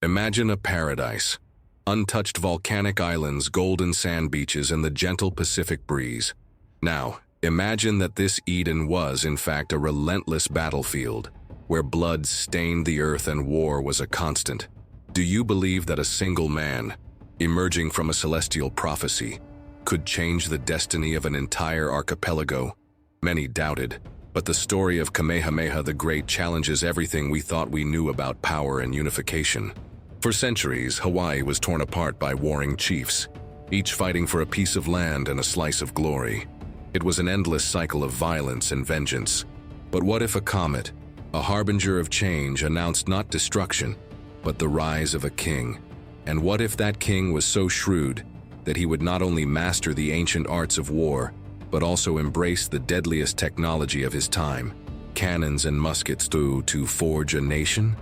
Imagine a paradise. Untouched volcanic islands, golden sand beaches, and the gentle Pacific breeze. Now, imagine that this Eden was, in fact, a relentless battlefield, where blood stained the earth and war was a constant. Do you believe that a single man, emerging from a celestial prophecy, could change the destiny of an entire archipelago? Many doubted, but the story of Kamehameha the Great challenges everything we thought we knew about power and unification. For centuries, Hawaii was torn apart by warring chiefs, each fighting for a piece of land and a slice of glory. It was an endless cycle of violence and vengeance. But what if a comet, a harbinger of change, announced not destruction, but the rise of a king? And what if that king was so shrewd that he would not only master the ancient arts of war, but also embrace the deadliest technology of his time, cannons and muskets, to forge a nation?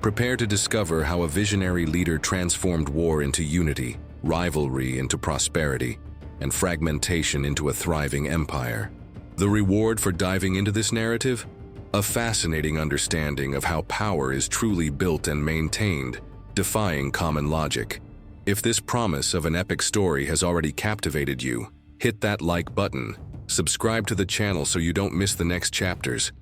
Prepare to discover how a visionary leader transformed war into unity, rivalry into prosperity, and fragmentation into a thriving empire. The reward for diving into this narrative? A fascinating understanding of how power is truly built and maintained, defying common logic. If this promise of an epic story has already captivated you, hit that like button, subscribe to the channel so you don't miss the next chapters,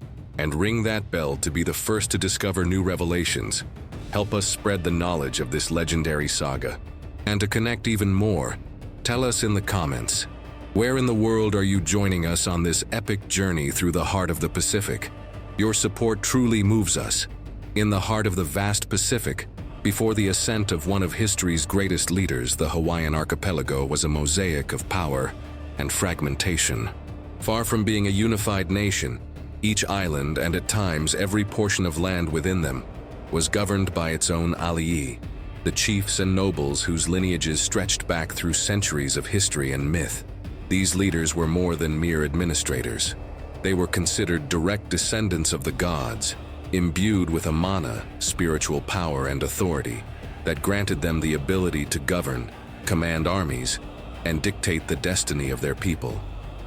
and ring that bell to be the first to discover new revelations. Help us spread the knowledge of this legendary saga. And to connect even more, tell us in the comments, where in the world are you joining us on this epic journey through the heart of the Pacific? Your support truly moves us. In the heart of the vast Pacific, before the ascent of one of history's greatest leaders, the Hawaiian archipelago was a mosaic of power and fragmentation. Far from being a unified nation, each island, and at times every portion of land within them, was governed by its own alii, the chiefs and nobles whose lineages stretched back through centuries of history and myth. These leaders were more than mere administrators. They were considered direct descendants of the gods, imbued with a mana, spiritual power and authority, that granted them the ability to govern, command armies, and dictate the destiny of their people.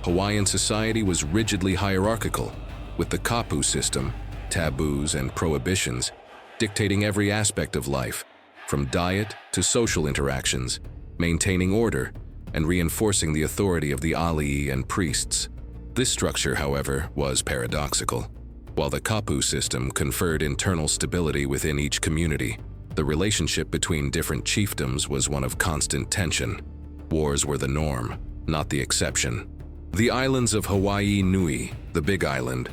Hawaiian society was rigidly hierarchical, with the Kapu system, taboos and prohibitions, dictating every aspect of life, from diet to social interactions, maintaining order and reinforcing the authority of the alii and priests. This structure, however, was paradoxical. While the Kapu system conferred internal stability within each community, the relationship between different chiefdoms was one of constant tension. Wars were the norm, not the exception. The islands of Hawaii Nui, the Big Island,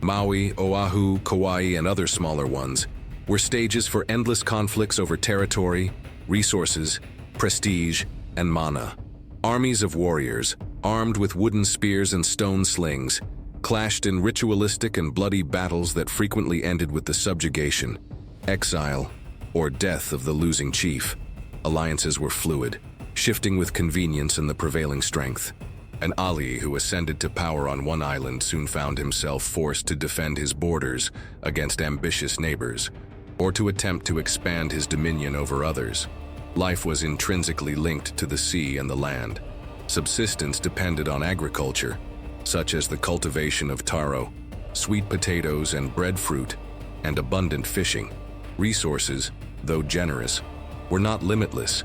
Maui, Oahu, Kauai, and other smaller ones, were stages for endless conflicts over territory, resources, prestige, and mana. Armies of warriors, armed with wooden spears and stone slings, clashed in ritualistic and bloody battles that frequently ended with the subjugation, exile, or death of the losing chief. Alliances were fluid, shifting with convenience and the prevailing strength. An alii who ascended to power on one island soon found himself forced to defend his borders against ambitious neighbors, or to attempt to expand his dominion over others. Life was intrinsically linked to the sea and the land. Subsistence depended on agriculture, such as the cultivation of taro, sweet potatoes and breadfruit, and abundant fishing. Resources, though generous, were not limitless,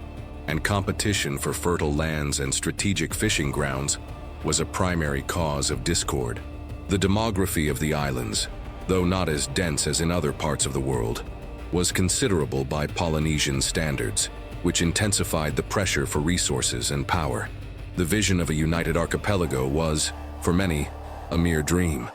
and competition for fertile lands and strategic fishing grounds was a primary cause of discord. The demography of the islands, though not as dense as in other parts of the world, was considerable by Polynesian standards, which intensified the pressure for resources and power. The vision of a united archipelago was, for many, a mere dream,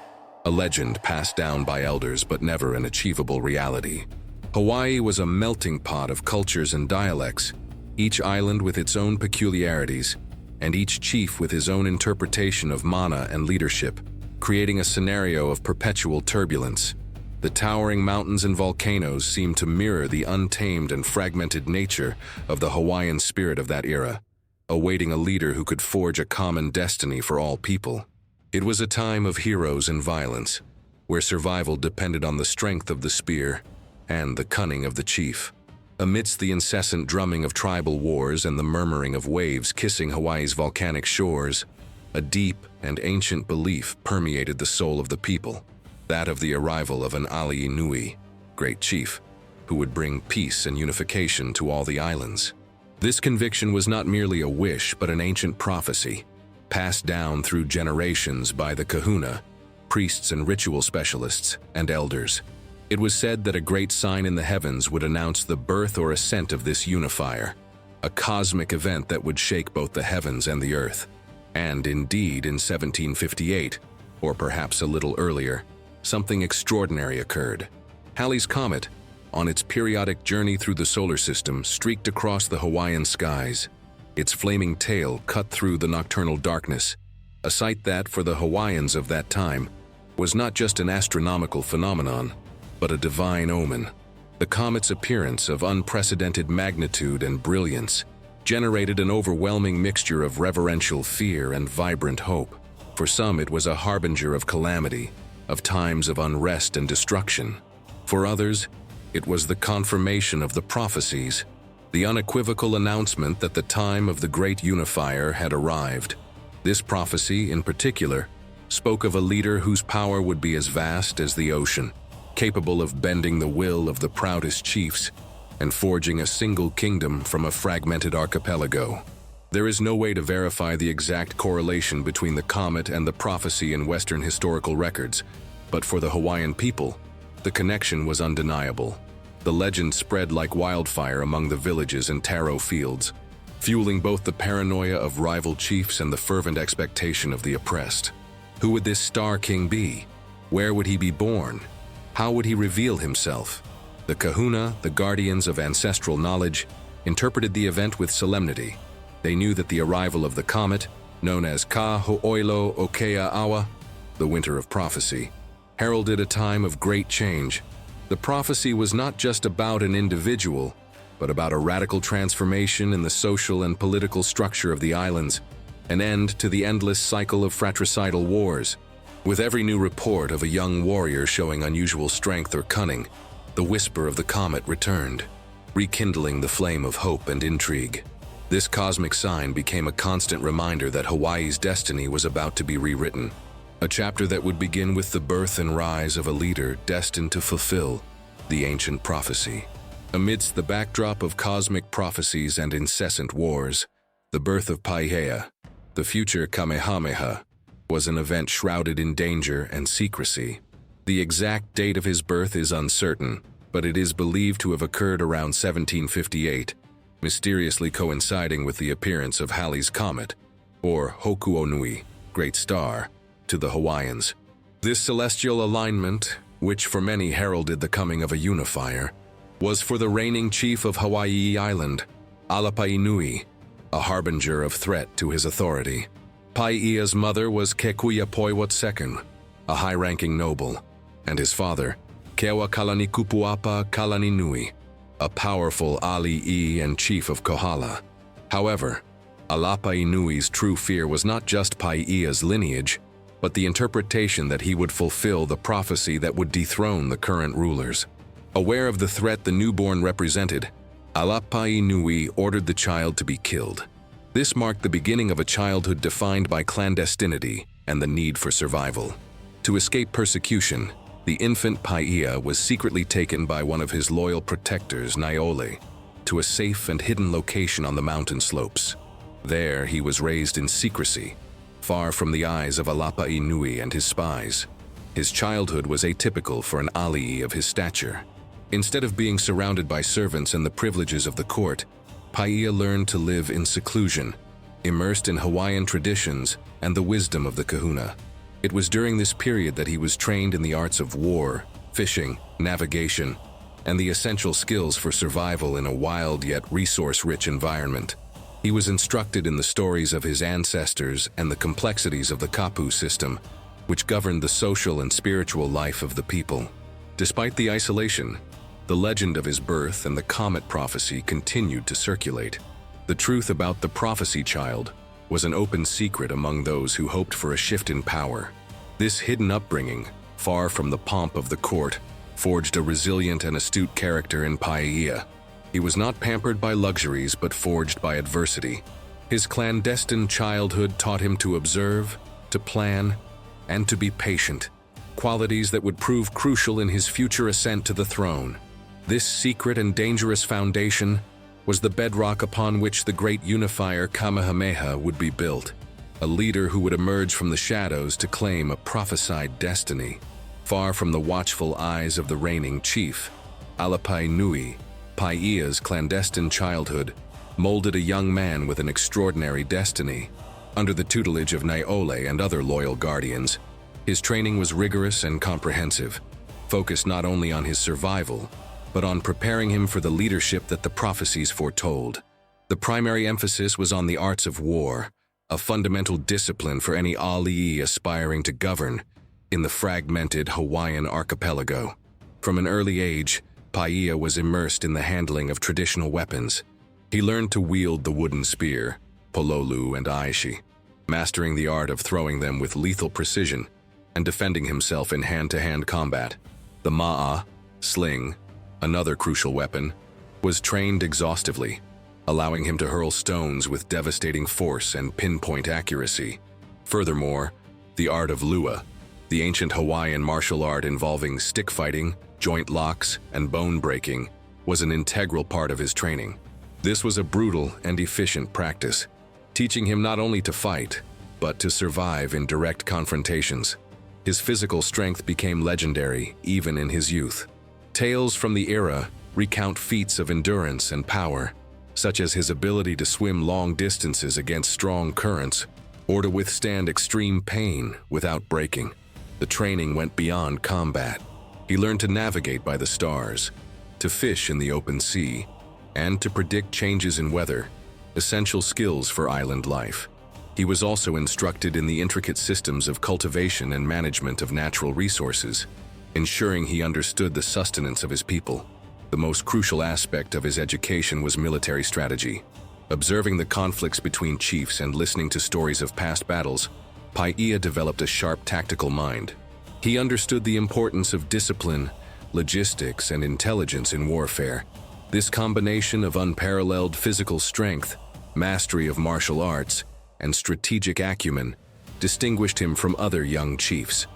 a legend passed down by elders but never an achievable reality. Hawaii was a melting pot of cultures and dialects, each island with its own peculiarities, and each chief with his own interpretation of mana and leadership, creating a scenario of perpetual turbulence. The towering mountains and volcanoes seemed to mirror the untamed and fragmented nature of the Hawaiian spirit of that era, awaiting a leader who could forge a common destiny for all people. It was a time of heroes and violence, where survival depended on the strength of the spear and the cunning of the chief. Amidst the incessant drumming of tribal wars and the murmuring of waves kissing Hawaii's volcanic shores, a deep and ancient belief permeated the soul of the people, that of the arrival of an alii nui, great chief. who would bring peace and unification to all the islands. This conviction was not merely a wish but an ancient prophecy, passed down through generations by the kahuna, priests and ritual specialists, and elders. It was said that a great sign in the heavens would announce the birth or ascent of this unifier, a cosmic event that would shake both the heavens and the earth. And indeed, in 1758, or perhaps a little earlier, something extraordinary occurred. Halley's Comet, on its periodic journey through the solar system, streaked across the Hawaiian skies. Its flaming tail cut through the nocturnal darkness, a sight that, for the Hawaiians of that time, was not just an astronomical phenomenon, but a divine omen. The comet's appearance of unprecedented magnitude and brilliance generated an overwhelming mixture of reverential fear and vibrant hope. For some, it was a harbinger of calamity, of times of unrest and destruction. For others, it was the confirmation of the prophecies, the unequivocal announcement that the time of the great unifier had arrived. This prophecy, in particular, spoke of a leader whose power would be as vast as the ocean, capable of bending the will of the proudest chiefs and forging a single kingdom from a fragmented archipelago. There is no way to verify the exact correlation between the comet and the prophecy in Western historical records, but for the Hawaiian people, the connection was undeniable. The legend spread like wildfire among the villages and taro fields, fueling both the paranoia of rival chiefs and the fervent expectation of the oppressed. Who would this star king be? Where would he be born? How would he reveal himself? The kahuna, the guardians of ancestral knowledge, interpreted the event with solemnity. They knew that the arrival of the comet, known as Ka Ho'oilo Okea Awa, the winter of prophecy, heralded a time of great change. The prophecy was not just about an individual, but about a radical transformation in the social and political structure of the islands, an end to the endless cycle of fratricidal wars. With every new report of a young warrior showing unusual strength or cunning, the whisper of the comet returned, rekindling the flame of hope and intrigue. This cosmic sign became a constant reminder that Hawaii's destiny was about to be rewritten, a chapter that would begin with the birth and rise of a leader destined to fulfill the ancient prophecy. Amidst the backdrop of cosmic prophecies and incessant wars, the birth of Paiʻea, the future Kamehameha, was an event shrouded in danger and secrecy. The exact date of his birth is uncertain, but it is believed to have occurred around 1758, mysteriously coinciding with the appearance of Halley's Comet, or Hokuonui, Great Star, to the Hawaiians. This celestial alignment, which for many heralded the coming of a unifier, was for the reigning chief of Hawaii Island, Alapai Nui, a harbinger of threat to his authority. Paiʻea's mother was Kekuia Poiwat II, a high-ranking noble, and his father, Kewa Kalani Kupuapa Kalani Nui, a powerful ali'i and chief of Kohala. However, Alapai Nui's true fear was not just Paiʻea's lineage, but the interpretation that he would fulfill the prophecy that would dethrone the current rulers. Aware of the threat the newborn represented, Alapai Nui ordered the child to be killed. This marked the beginning of a childhood defined by clandestinity and the need for survival. To escape persecution, the infant Paiʻea was secretly taken by one of his loyal protectors, Naiole, to a safe and hidden location on the mountain slopes. There, he was raised in secrecy, far from the eyes of Alapai Nui and his spies. His childhood was atypical for an ali'i of his stature. Instead of being surrounded by servants and the privileges of the court, Paiʻea learned to live in seclusion, immersed in Hawaiian traditions and the wisdom of the kahuna. It was during this period that he was trained in the arts of war, fishing, navigation, and the essential skills for survival in a wild yet resource-rich environment. He was instructed in the stories of his ancestors and the complexities of the Kapu system, which governed the social and spiritual life of the people. Despite the isolation, the legend of his birth and the comet prophecy continued to circulate. The truth about the prophecy child was an open secret among those who hoped for a shift in power. This hidden upbringing, far from the pomp of the court, forged a resilient and astute character in Paiʻea. He was not pampered by luxuries but forged by adversity. His clandestine childhood taught him to observe, to plan, and to be patient, qualities that would prove crucial in his future ascent to the throne. This secret and dangerous foundation was the bedrock upon which the great unifier Kamehameha would be built, a leader who would emerge from the shadows to claim a prophesied destiny. Far from the watchful eyes of the reigning chief, Alapai Nui, Paiʻea's clandestine childhood, molded a young man with an extraordinary destiny. Under the tutelage of Naiole and other loyal guardians, his training was rigorous and comprehensive, focused not only on his survival, but on preparing him for the leadership that the prophecies foretold. The primary emphasis was on the arts of war, a fundamental discipline for any alii aspiring to govern in the fragmented Hawaiian archipelago. From an early age, Paiʻea was immersed in the handling of traditional weapons. He learned to wield the wooden spear, pololu and aishi, mastering the art of throwing them with lethal precision and defending himself in hand-to-hand combat. The ma'a, sling, another crucial weapon, was trained exhaustively, allowing him to hurl stones with devastating force and pinpoint accuracy. Furthermore, the art of lua, the ancient Hawaiian martial art involving stick fighting, joint locks, and bone breaking, was an integral part of his training. This was a brutal and efficient practice, teaching him not only to fight, but to survive in direct confrontations. His physical strength became legendary even in his youth. Tales from the era recount feats of endurance and power, such as his ability to swim long distances against strong currents or to withstand extreme pain without breaking. The training went beyond combat. He learned to navigate by the stars, to fish in the open sea, and to predict changes in weather, essential skills for island life. He was also instructed in the intricate systems of cultivation and management of natural resources, ensuring he understood the sustenance of his people. The most crucial aspect of his education was military strategy. Observing the conflicts between chiefs and listening to stories of past battles, Paiʻea developed a sharp tactical mind. He understood the importance of discipline, logistics, and intelligence in warfare. This combination of unparalleled physical strength, mastery of martial arts, and strategic acumen distinguished him from other young chiefs.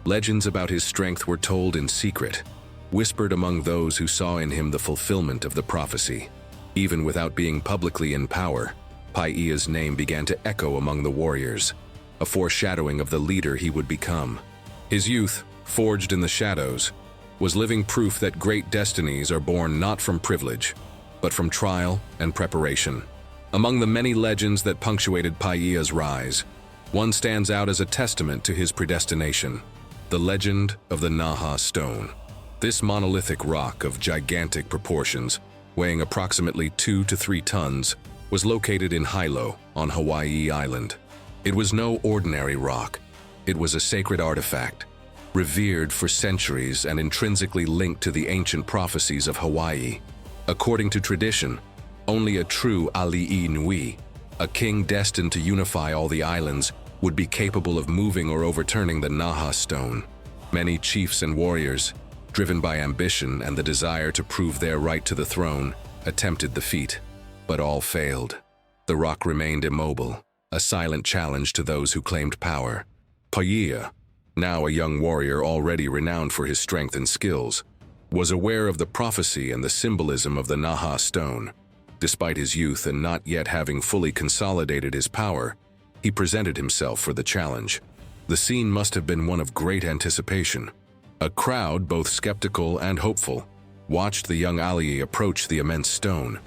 Legends about his strength were told in secret, whispered among those who saw in him the fulfillment of the prophecy. Even without being publicly in power, Paiʻea's name began to echo among the warriors, a foreshadowing of the leader he would become. His youth, forged in the shadows, was living proof that great destinies are born not from privilege, but from trial and preparation. Among the many legends that punctuated Paiʻea's rise, one stands out as a testament to his predestination: the legend of the Naha Stone. This monolithic rock of gigantic proportions, weighing approximately 2 to 3 tons, was located in Hilo on Hawaii Island. It was no ordinary rock. It was a sacred artifact, revered for centuries and intrinsically linked to the ancient prophecies of Hawaii. According to tradition, only a true ali'i nui, a king destined to unify all the islands, would be capable of moving or overturning the Naha Stone. Many chiefs and warriors, driven by ambition and the desire to prove their right to the throne, attempted the feat, but all failed. The rock remained immobile, a silent challenge to those who claimed power. Paiʻea, now a young warrior already renowned for his strength and skills, was aware of the prophecy and the symbolism of the Naha Stone. Despite his youth and not yet having fully consolidated his power, he presented himself for the challenge. The scene must have been one of great anticipation. A crowd, both skeptical and hopeful, watched the young ali'i approach the immense stone.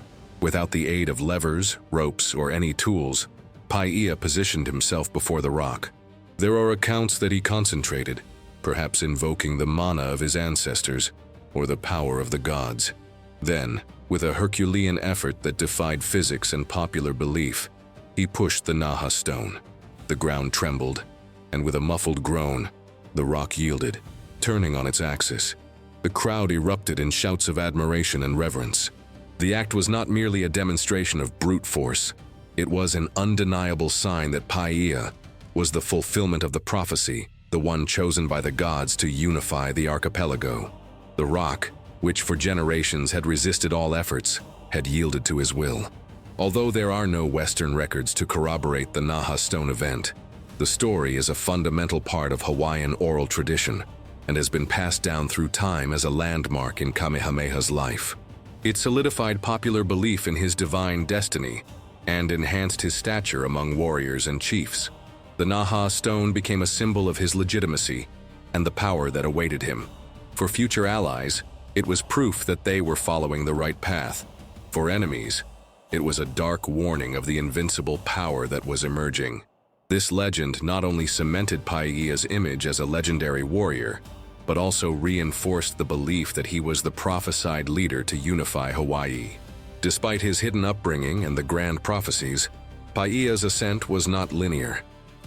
Without the aid of levers, ropes, or any tools, Paiʻea positioned himself before the rock. There are accounts that he concentrated, perhaps invoking the mana of his ancestors or the power of the gods. Then, with a Herculean effort that defied physics and popular belief, he pushed the Naha Stone. The ground trembled, and with a muffled groan, the rock yielded, turning on its axis. The crowd erupted in shouts of admiration and reverence. The act was not merely a demonstration of brute force. It was an undeniable sign that Paiʻea was the fulfillment of the prophecy, the one chosen by the gods to unify the archipelago. The rock, which for generations had resisted all efforts, had yielded to his will. Although there are no Western records to corroborate the Naha Stone event, the story is a fundamental part of Hawaiian oral tradition. and has been passed down through time as a landmark in Kamehameha's life. It solidified popular belief in his divine destiny and enhanced his stature among warriors and chiefs. The Naha Stone became a symbol of his legitimacy and the power that awaited him. For future allies, it was proof that they were following the right path. For enemies, it was a dark warning of the invincible power that was emerging. This legend not only cemented Paiʻea's image as a legendary warrior, but also reinforced the belief that he was the prophesied leader to unify Hawaii. Despite his hidden upbringing and the grand prophecies, Paiʻea's ascent was not linear.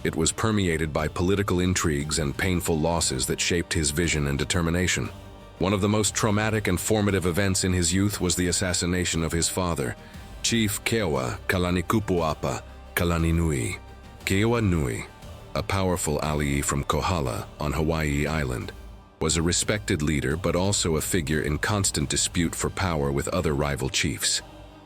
It was permeated by political intrigues and painful losses that shaped his vision and determination. One of the most traumatic and formative events in his youth was the assassination of his father, Chief Keoa Kalanikupuapa Kalaninui. Keoa Nui, a powerful alii from Kohala on Hawaii Island, was a respected leader but also a figure in constant dispute for power with other rival chiefs,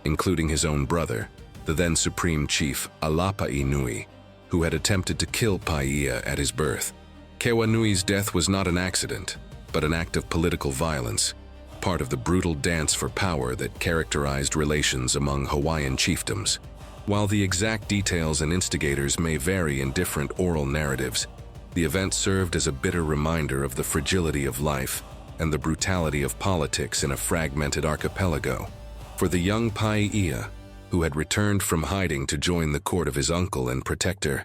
including his own brother, the then Supreme Chief Alapaʻi Nui, who had attempted to kill Paiʻea at his birth. Keoa Nui's death was not an accident, but an act of political violence, part of the brutal dance for power that characterized relations among Hawaiian chiefdoms. While the exact details and instigators may vary in different oral narratives, the event served as a bitter reminder of the fragility of life and the brutality of politics in a fragmented archipelago. For the young Paiʻea, who had returned from hiding to join the court of his uncle and protector,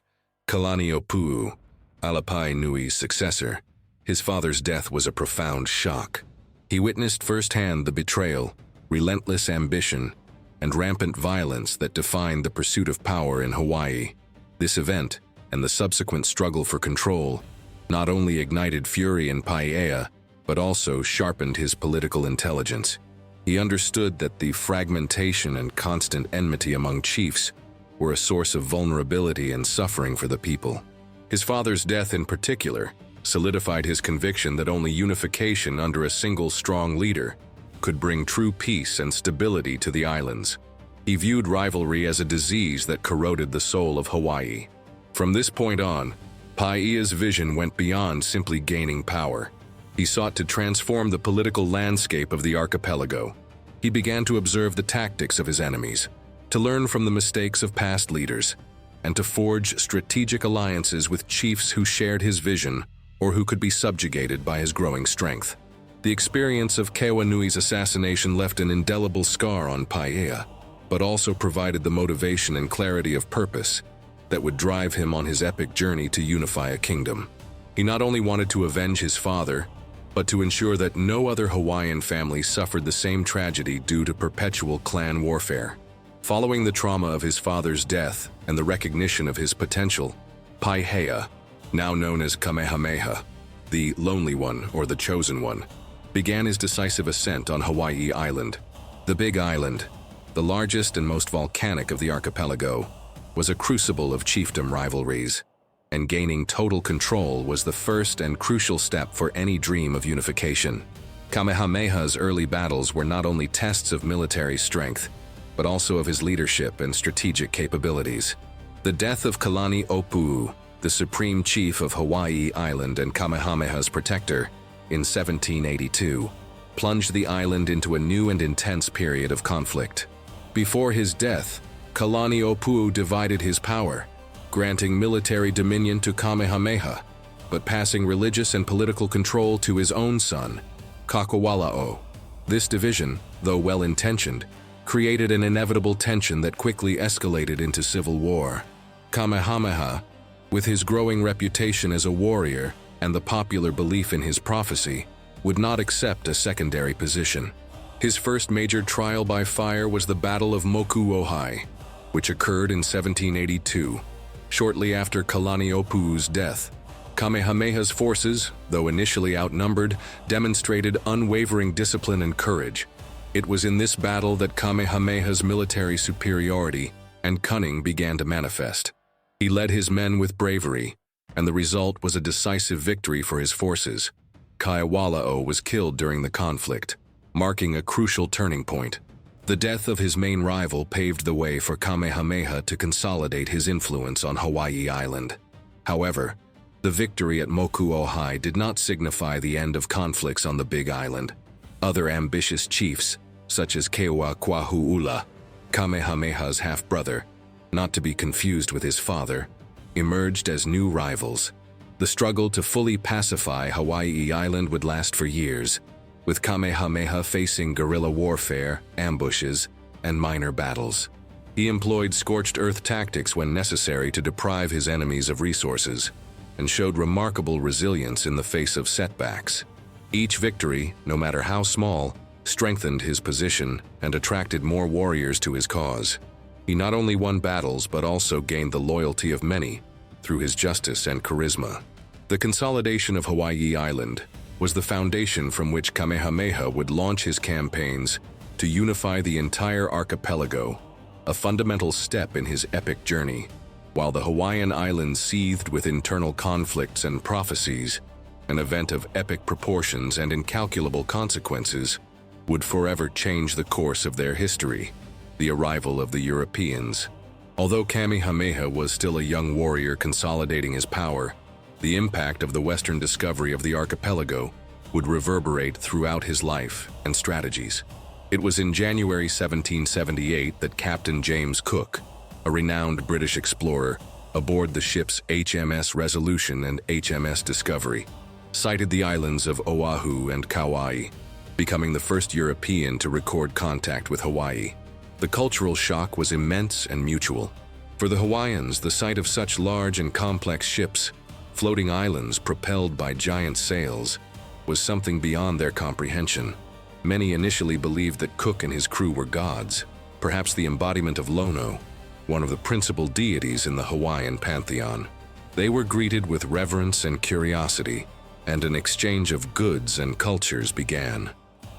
Kalaniʻopuʻu, Alapaʻi Nui's successor, his father's death was a profound shock. He witnessed firsthand the betrayal, relentless ambition, and rampant violence that defined the pursuit of power in Hawaii. This event, and the subsequent struggle for control, not only ignited fury in Paiʻea, but also sharpened his political intelligence. He understood that the fragmentation and constant enmity among chiefs were a source of vulnerability and suffering for the people. His father's death in particular solidified his conviction that only unification under a single strong leader could bring true peace and stability to the islands. He viewed rivalry as a disease that corroded the soul of Hawaii. From this point on, Paiʻea's vision went beyond simply gaining power. He sought to transform the political landscape of the archipelago. He began to observe the tactics of his enemies, to learn from the mistakes of past leaders, and to forge strategic alliances with chiefs who shared his vision or who could be subjugated by his growing strength. The experience of Keoa Nui's assassination left an indelible scar on Paiʻea, but also provided the motivation and clarity of purpose that would drive him on his epic journey to unify a kingdom. He not only wanted to avenge his father, but to ensure that no other Hawaiian family suffered the same tragedy due to perpetual clan warfare. Following the trauma of his father's death and the recognition of his potential, Paiʻea, now known as Kamehameha, the Lonely One or the Chosen One, began his decisive ascent on Hawaii Island. The Big Island, the largest and most volcanic of the archipelago, was a crucible of chiefdom rivalries, and gaining total control was the first and crucial step for any dream of unification. Kamehameha's early battles were not only tests of military strength, but also of his leadership and strategic capabilities. The death of Kalaniʻopuʻu, the supreme chief of Hawaii Island and Kamehameha's protector, in 1782, plunged the island into a new and intense period of conflict. Before his death, Kalaniʻopuʻu divided his power, granting military dominion to Kamehameha, but passing religious and political control to his own son, Kakawala'o. This division, though well-intentioned, created an inevitable tension that quickly escalated into civil war. Kamehameha, with his growing reputation as a warrior and the popular belief in his prophecy, would not accept a secondary position. His first major trial by fire was the Battle of Mokuohai, which occurred in 1782, shortly after Kalaniʻopuʻu's death. Kamehameha's forces, though initially outnumbered, demonstrated unwavering discipline and courage. It was in this battle that Kamehameha's military superiority and cunning began to manifest. He led his men with bravery, and the result was a decisive victory for his forces. Kaiwala'o was killed during the conflict, marking a crucial turning point. The death of his main rival paved the way for Kamehameha to consolidate his influence on Hawaii Island. However, The victory at Mokuohai did not signify the end of conflicts on the Big Island. Other ambitious chiefs, such as Keokuahu'ula, Kamehameha's half-brother, not to be confused with his father, emerged as new rivals. The struggle to fully pacify Hawaii Island would last for years, with Kamehameha facing guerrilla warfare, ambushes, and minor battles. He employed scorched earth tactics when necessary to deprive his enemies of resources, and showed remarkable resilience in the face of setbacks. Each victory, no matter how small, strengthened his position and attracted more warriors to his cause. He not only won battles but also gained the loyalty of many through his justice and charisma. The consolidation of Hawaii Island was the foundation from which Kamehameha would launch his campaigns to unify the entire archipelago, a fundamental step in his epic journey. While the Hawaiian Islands seethed with internal conflicts and prophecies, an event of epic proportions and incalculable consequences would forever change the course of their history: the arrival of the Europeans. Although Kamehameha was still a young warrior consolidating his power, the impact of the Western discovery of the archipelago would reverberate throughout his life and strategies. It was in January 1778 that Captain James Cook, a renowned British explorer, aboard the ships HMS Resolution and HMS Discovery, sighted the islands of Oahu and Kauai, becoming the first European to record contact with Hawaii. The cultural shock was immense and mutual. For the Hawaiians, the sight of such large and complex ships, floating islands propelled by giant sails, was something beyond their comprehension. Many initially believed that Cook and his crew were gods, perhaps the embodiment of Lono, one of the principal deities in the Hawaiian pantheon. They were greeted with reverence and curiosity, and an exchange of goods and cultures began.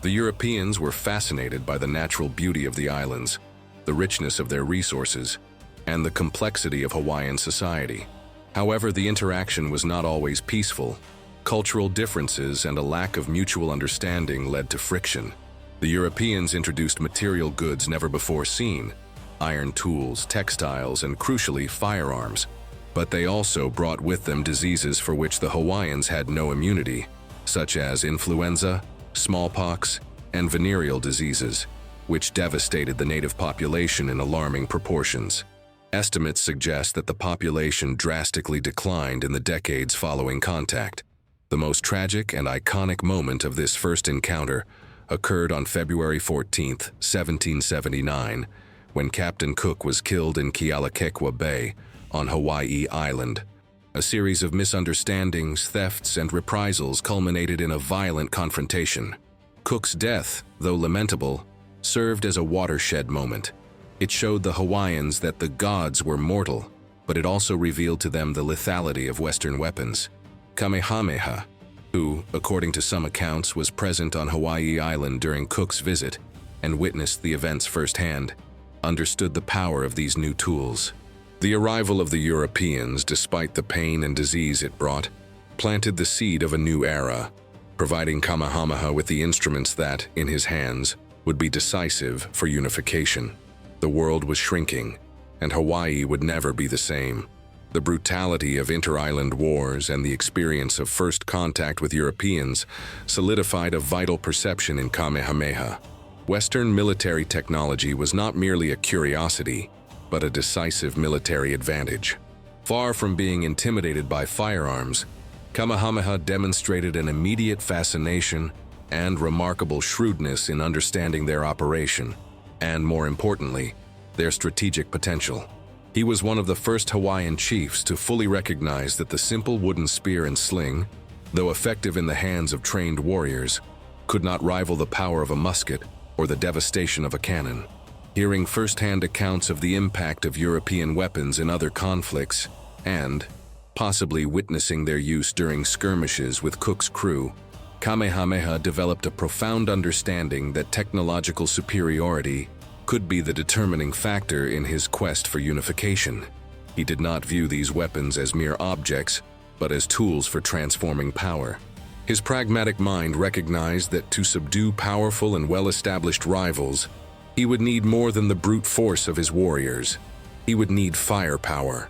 The Europeans were fascinated by the natural beauty of the islands, the richness of their resources, and the complexity of Hawaiian society. However, the interaction was not always peaceful. Cultural differences and a lack of mutual understanding led to friction. The Europeans introduced material goods never before seen: iron tools, textiles, and crucially, firearms. But they also brought with them diseases for which the Hawaiians had no immunity, such as influenza, smallpox, and venereal diseases, which devastated the native population in alarming proportions. Estimates suggest that the population drastically declined in the decades following contact. The most tragic and iconic moment of this first encounter occurred on February 14, 1779, when Captain Cook was killed in Kealakekua Bay on Hawaii Island. A series of misunderstandings, thefts, and reprisals culminated in a violent confrontation. Cook's death, though lamentable, served as a watershed moment. It showed the Hawaiians that the gods were mortal, but it also revealed to them the lethality of Western weapons. Kamehameha, who, according to some accounts, was present on Hawaii Island during Cook's visit and witnessed the events firsthand, understood the power of these new tools. The arrival of the Europeans, despite the pain and disease it brought, planted the seed of a new era, providing Kamehameha with the instruments that, in his hands, would be decisive for unification. The world was shrinking, and Hawaii would never be the same. The brutality of inter-island wars and the experience of first contact with Europeans solidified a vital perception in Kamehameha. Western military technology was not merely a curiosity, but a decisive military advantage. Far from being intimidated by firearms, Kamehameha demonstrated an immediate fascination and remarkable shrewdness in understanding their operation, and more importantly, their strategic potential. He was one of the first Hawaiian chiefs to fully recognize that the simple wooden spear and sling, though effective in the hands of trained warriors, could not rival the power of a musket or the devastation of a cannon. Hearing first-hand accounts of the impact of European weapons in other conflicts, and possibly witnessing their use during skirmishes with Cook's crew, Kamehameha developed a profound understanding that technological superiority could be the determining factor in his quest for unification. He did not view these weapons as mere objects, but as tools for transforming power. His pragmatic mind recognized that to subdue powerful and well-established rivals, he would need more than the brute force of his warriors. He would need firepower.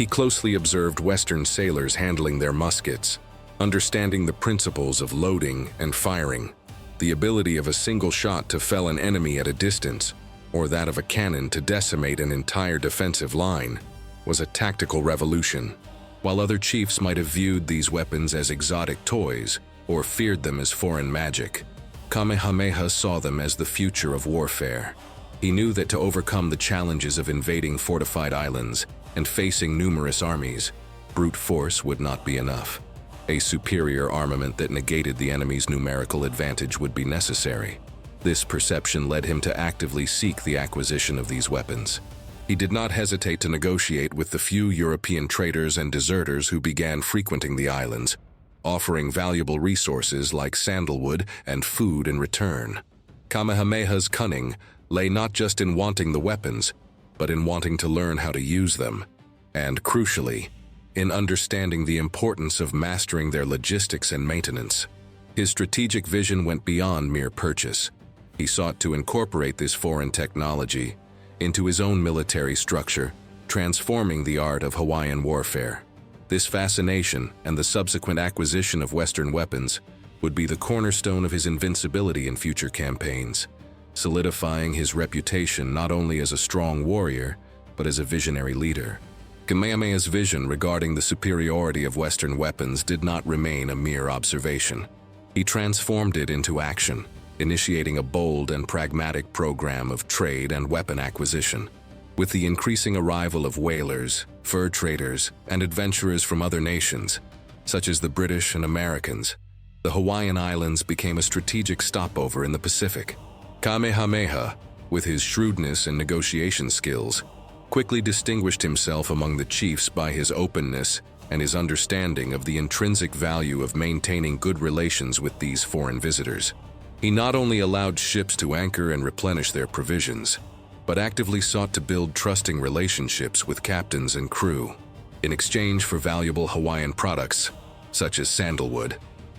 He closely observed Western sailors handling their muskets, understanding the principles of loading and firing. The ability of a single shot to fell an enemy at a distance, or that of a cannon to decimate an entire defensive line, was a tactical revolution. While other chiefs might have viewed these weapons as exotic toys or feared them as foreign magic, Kamehameha saw them as the future of warfare. He knew that to overcome the challenges of invading fortified islands and facing numerous armies, brute force would not be enough. A superior armament that negated the enemy's numerical advantage would be necessary. This perception led him to actively seek the acquisition of these weapons. He did not hesitate to negotiate with the few European traders and deserters who began frequenting the islands, offering valuable resources like sandalwood and food in return. Kamehameha's cunning lay not just in wanting the weapons, but in wanting to learn how to use them, and crucially, in understanding the importance of mastering their logistics and maintenance. His strategic vision went beyond mere purchase. He sought to incorporate this foreign technology into his own military structure, transforming the art of Hawaiian warfare. This fascination and the subsequent acquisition of Western weapons would be the cornerstone of his invincibility in future campaigns, solidifying his reputation not only as a strong warrior, but as a visionary leader. Kamehameha's vision regarding the superiority of Western weapons did not remain a mere observation. He transformed it into action, initiating a bold and pragmatic program of trade and weapon acquisition. With the increasing arrival of whalers, fur traders, and adventurers from other nations, such as the British and Americans, the Hawaiian Islands became a strategic stopover in the Pacific. Kamehameha, with his shrewdness and negotiation skills, quickly distinguished himself among the chiefs by his openness and his understanding of the intrinsic value of maintaining good relations with these foreign visitors. He not only allowed ships to anchor and replenish their provisions, but actively sought to build trusting relationships with captains and crew. In exchange for valuable Hawaiian products, such as sandalwood,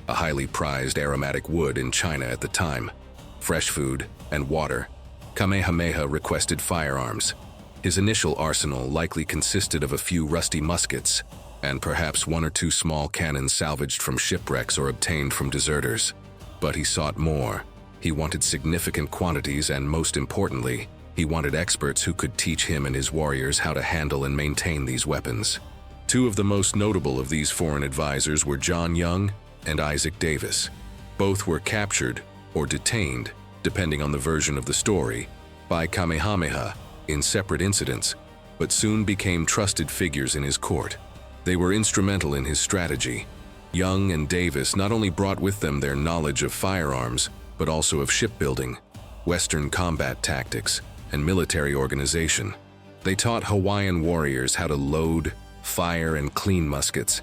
a highly prized aromatic wood in China at the time, fresh food, and water, Kamehameha requested firearms. His initial arsenal likely consisted of a few rusty muskets and perhaps one or two small cannons salvaged from shipwrecks or obtained from deserters. But he sought more. He wanted significant quantities and, most importantly, he wanted experts who could teach him and his warriors how to handle and maintain these weapons. Two of the most notable of these foreign advisors were John Young and Isaac Davis. Both were captured or detained, depending on the version of the story, by Kamehameha in separate incidents, but soon became trusted figures in his court. They were instrumental in his strategy. Young and Davis not only brought with them their knowledge of firearms, but also of shipbuilding, Western combat tactics, and military organization. They taught Hawaiian warriors how to load, fire, and clean muskets,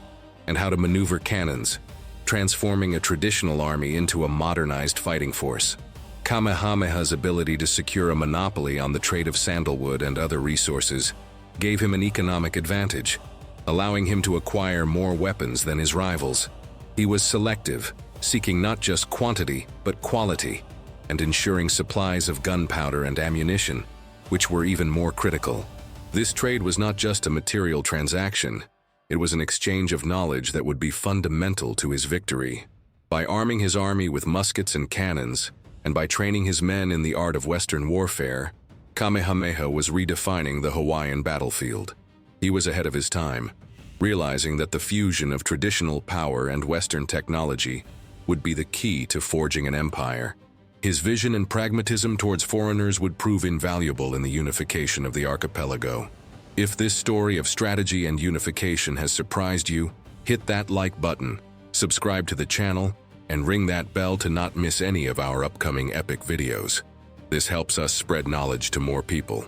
and how to maneuver cannons, transforming a traditional army into a modernized fighting force. Kamehameha's ability to secure a monopoly on the trade of sandalwood and other resources gave him an economic advantage, allowing him to acquire more weapons than his rivals. He was selective, seeking not just quantity but quality, and ensuring supplies of gunpowder and ammunition, which were even more critical. This trade was not just a material transaction, it was an exchange of knowledge that would be fundamental to his victory. By arming his army with muskets and cannons, and by training his men in the art of Western warfare, Kamehameha was redefining the Hawaiian battlefield. He was ahead of his time, realizing that the fusion of traditional power and Western technology would be the key to forging an empire. His vision and pragmatism towards foreigners would prove invaluable in the unification of the archipelago. If this story of strategy and unification has surprised you, hit that like button, subscribe to the channel, and ring that bell to not miss any of our upcoming epic videos. This helps us spread knowledge to more people.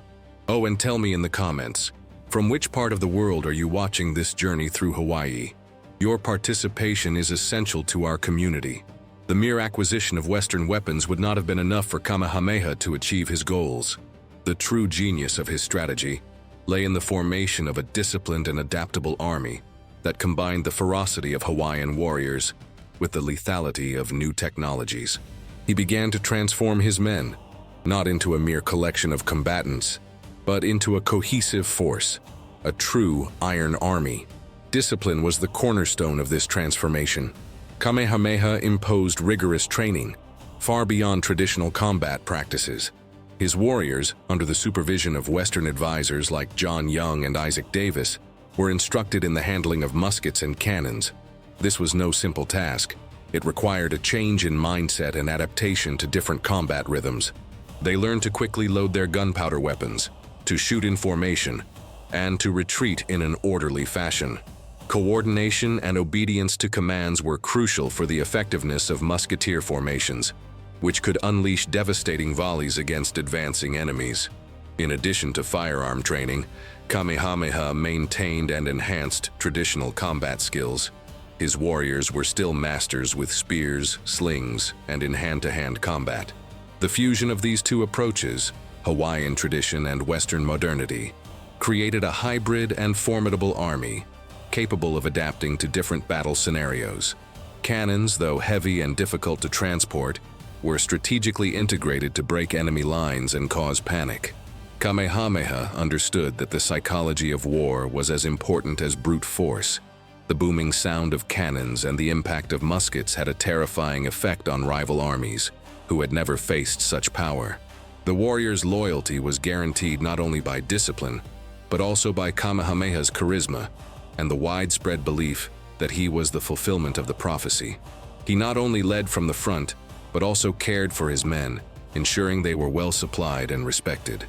Oh, and tell me in the comments, from which part of the world are you watching this journey through Hawaii? Your participation is essential to our community. The mere acquisition of Western weapons would not have been enough for Kamehameha to achieve his goals. The true genius of his strategy lay in the formation of a disciplined and adaptable army that combined the ferocity of Hawaiian warriors with the lethality of new technologies. He began to transform his men, not into a mere collection of combatants, but into a cohesive force, a true iron army. Discipline was the cornerstone of this transformation. Kamehameha imposed rigorous training, far beyond traditional combat practices. His warriors, under the supervision of Western advisors like John Young and Isaac Davis, were instructed in the handling of muskets and cannons. This was no simple task. It required a change in mindset and adaptation to different combat rhythms. They learned to quickly load their gunpowder weapons, to shoot in formation, and to retreat in an orderly fashion. Coordination and obedience to commands were crucial for the effectiveness of musketeer formations, which could unleash devastating volleys against advancing enemies. In addition to firearm training, Kamehameha maintained and enhanced traditional combat skills. His warriors were still masters with spears, slings, and in hand-to-hand combat. The fusion of these two approaches, Hawaiian tradition and Western modernity, created a hybrid and formidable army, capable of adapting to different battle scenarios. Cannons, though heavy and difficult to transport, were strategically integrated to break enemy lines and cause panic. Kamehameha understood that the psychology of war was as important as brute force. The booming sound of cannons and the impact of muskets had a terrifying effect on rival armies, who had never faced such power. The warrior's loyalty was guaranteed not only by discipline, but also by Kamehameha's charisma and the widespread belief that he was the fulfillment of the prophecy. He not only led from the front, but also cared for his men, ensuring they were well supplied and respected.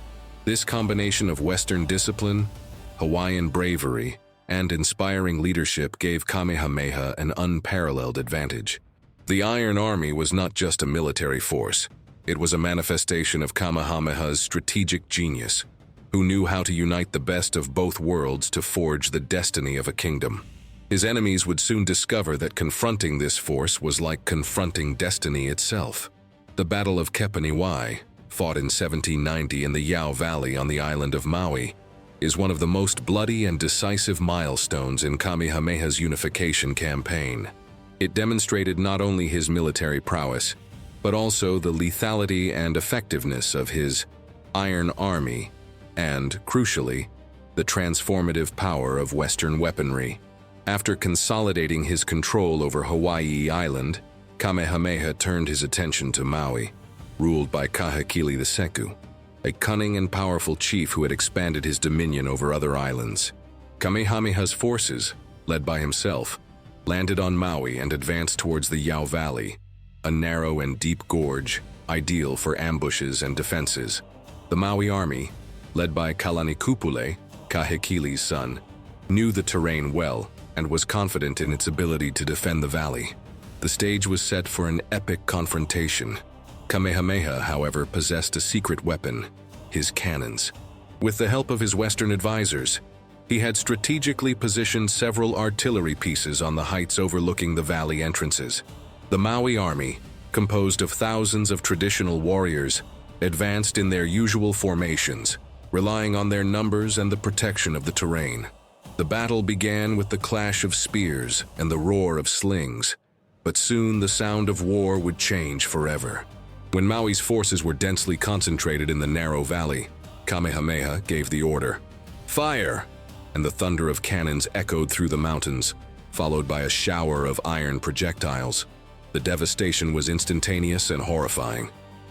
This combination of Western discipline, Hawaiian bravery, and inspiring leadership gave Kamehameha an unparalleled advantage. The Iron Army was not just a military force. It was a manifestation of Kamehameha's strategic genius, who knew how to unite the best of both worlds to forge the destiny of a kingdom. His enemies would soon discover that confronting this force was like confronting destiny itself. The Battle of Kepaniwai, fought in 1790 in the Iao Valley on the island of Maui, is one of the most bloody and decisive milestones in Kamehameha's unification campaign. It demonstrated not only his military prowess, but also the lethality and effectiveness of his Iron Army and, crucially, the transformative power of Western weaponry. After consolidating his control over Hawaii Island, Kamehameha turned his attention to Maui, ruled by Kahekili II, a cunning and powerful chief who had expanded his dominion over other islands. Kamehameha's forces, led by himself, landed on Maui and advanced towards the Iao Valley, a narrow and deep gorge, ideal for ambushes and defenses. The Maui army, led by Kalanikupule, Kahekili's son, knew the terrain well and was confident in its ability to defend the valley. The stage was set for an epic confrontation. Kamehameha, however, possessed a secret weapon, his cannons. With the help of his Western advisors, he had strategically positioned several artillery pieces on the heights overlooking the valley entrances. The Maui army, composed of thousands of traditional warriors, advanced in their usual formations, relying on their numbers and the protection of the terrain. The battle began with the clash of spears and the roar of slings, but soon the sound of war would change forever. When Maui's forces were densely concentrated in the narrow valley, Kamehameha gave the order, "Fire!" and the thunder of cannons echoed through the mountains, followed by a shower of iron projectiles. The devastation was instantaneous and horrifying.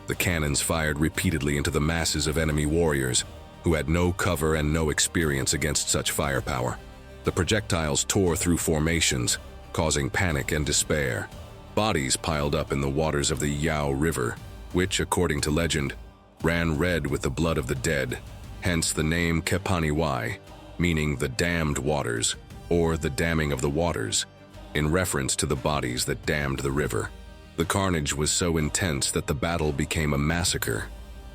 The cannons fired repeatedly into the masses of enemy warriors, who had no cover and no experience against such firepower. The projectiles tore through formations, causing panic and despair. Bodies piled up in the waters of the Iao River, which, according to legend, ran red with the blood of the dead, hence the name Kepaniwai, meaning the damned waters, or the damming of the waters, in reference to the bodies that dammed the river. The carnage was so intense that the battle became a massacre.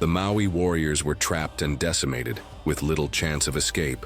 The Maui warriors were trapped and decimated, with little chance of escape.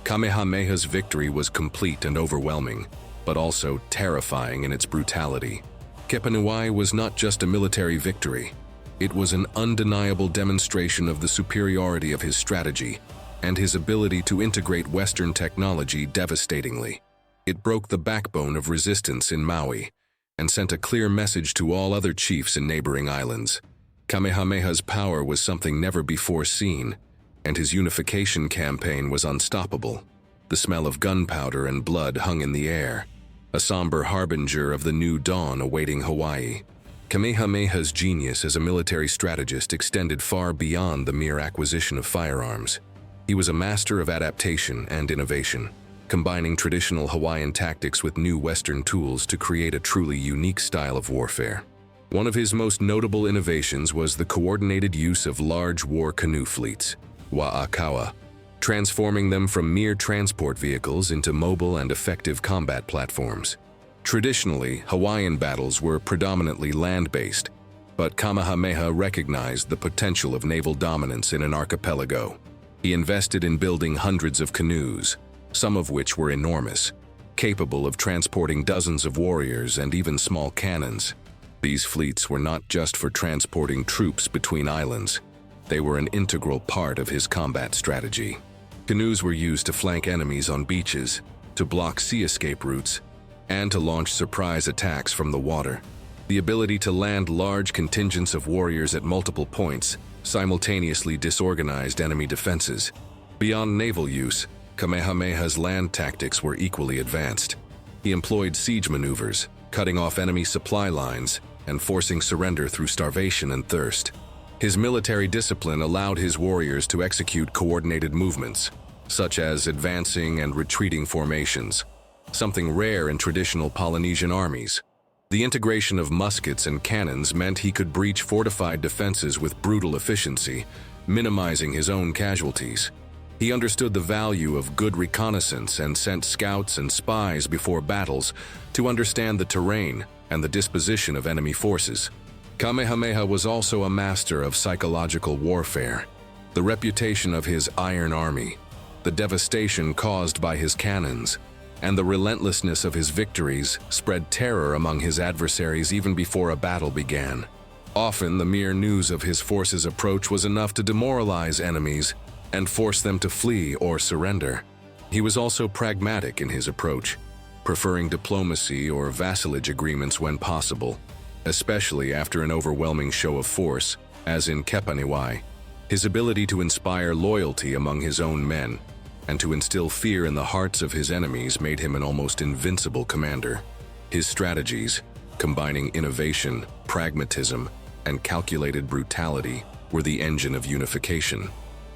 Kamehameha's victory was complete and overwhelming, but also terrifying in its brutality. Kepaniwai was not just a military victory. It was an undeniable demonstration of the superiority of his strategy and his ability to integrate Western technology devastatingly. It broke the backbone of resistance in Maui and sent a clear message to all other chiefs in neighboring islands. Kamehameha's power was something never before seen, and his unification campaign was unstoppable. The smell of gunpowder and blood hung in the air, a somber harbinger of the new dawn awaiting Hawaii. Kamehameha's genius as a military strategist extended far beyond the mere acquisition of firearms. He was a master of adaptation and innovation, combining traditional Hawaiian tactics with new Western tools to create a truly unique style of warfare. One of his most notable innovations was the coordinated use of large war canoe fleets, wa'akawa, transforming them from mere transport vehicles into mobile and effective combat platforms. Traditionally, Hawaiian battles were predominantly land-based, but Kamehameha recognized the potential of naval dominance in an archipelago. He invested in building hundreds of canoes, some of which were enormous, capable of transporting dozens of warriors and even small cannons. These fleets were not just for transporting troops between islands. They were an integral part of his combat strategy. Canoes were used to flank enemies on beaches, to block sea escape routes, and to launch surprise attacks from the water. The ability to land large contingents of warriors at multiple points simultaneously disorganized enemy defenses. Beyond naval use, Kamehameha's land tactics were equally advanced. He employed siege maneuvers, cutting off enemy supply lines and forcing surrender through starvation and thirst. His military discipline allowed his warriors to execute coordinated movements, such as advancing and retreating formations, something rare in traditional Polynesian armies. The integration of muskets and cannons meant he could breach fortified defenses with brutal efficiency, minimizing his own casualties. He understood the value of good reconnaissance and sent scouts and spies before battles to understand the terrain and the disposition of enemy forces. Kamehameha was also a master of psychological warfare. The reputation of his Iron Army, the devastation caused by his cannons, and the relentlessness of his victories spread terror among his adversaries even before a battle began. Often, the mere news of his forces' approach was enough to demoralize enemies and force them to flee or surrender. He was also pragmatic in his approach, preferring diplomacy or vassalage agreements when possible, especially after an overwhelming show of force, as in Kepaniwai. His ability to inspire loyalty among his own men and to instill fear in the hearts of his enemies made him an almost invincible commander. His strategies, combining innovation, pragmatism, and calculated brutality, were the engine of unification.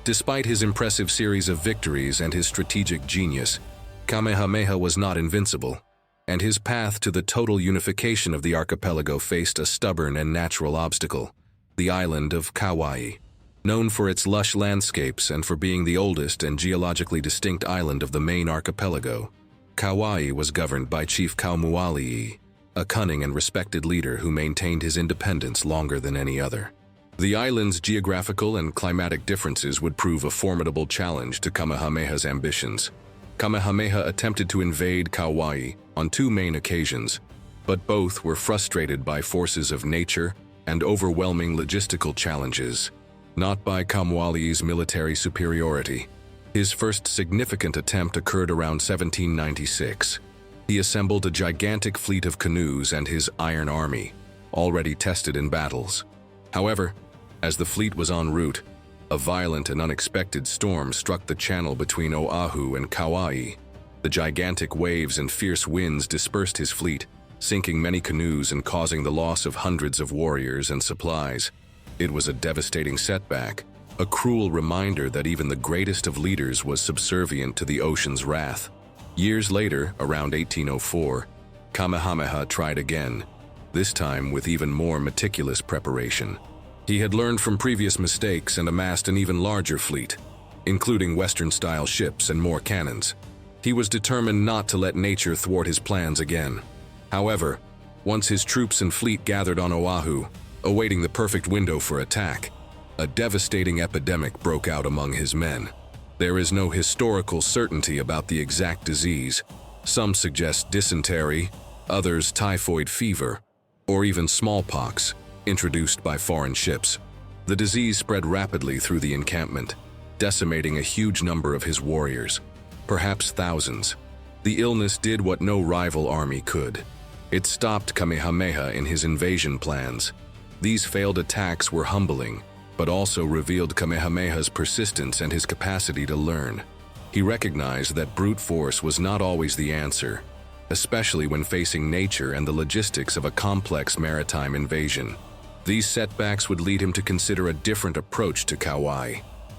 Despite his impressive series of victories and his strategic genius, Kamehameha was not invincible, and his path to the total unification of the archipelago faced a stubborn and natural obstacle: the island of Kauai. Known for its lush landscapes and for being the oldest and geologically distinct island of the main archipelago, Kauai was governed by Chief Kauai, a cunning and respected leader who maintained his independence longer than any other. The island's geographical and climatic differences would prove a formidable challenge to Kamehameha's ambitions. Kamehameha attempted to invade Kauai on two main occasions, but both were frustrated by forces of nature and overwhelming logistical challenges, not by Kauai's military superiority. His first significant attempt occurred around 1796. He assembled a gigantic fleet of canoes and his Iron Army, already tested in battles. However, as the fleet was en route, a violent and unexpected storm struck the channel between Oahu and Kauai. The gigantic waves and fierce winds dispersed his fleet, sinking many canoes and causing the loss of hundreds of warriors and supplies. It was a devastating setback, a cruel reminder that even the greatest of leaders was subservient to the ocean's wrath. Years later, around 1804, Kamehameha tried again, this time with even more meticulous preparation. He had learned from previous mistakes and amassed an even larger fleet, including Western-style ships and more cannons. He was determined not to let nature thwart his plans again. However, once his troops and fleet gathered on Oahu, awaiting the perfect window for attack, a devastating epidemic broke out among his men. There is no historical certainty about the exact disease. Some suggest dysentery, others typhoid fever, or even smallpox, introduced by foreign ships. The disease spread rapidly through the encampment, decimating a huge number of his warriors, perhaps thousands. The illness did what no rival army could. It stopped Kamehameha in his invasion plans. These failed attacks were humbling, but also revealed Kamehameha's persistence and his capacity to learn. He recognized that brute force was not always the answer, especially when facing nature and the logistics of a complex maritime invasion. These setbacks would lead him to consider a different approach to Kauai,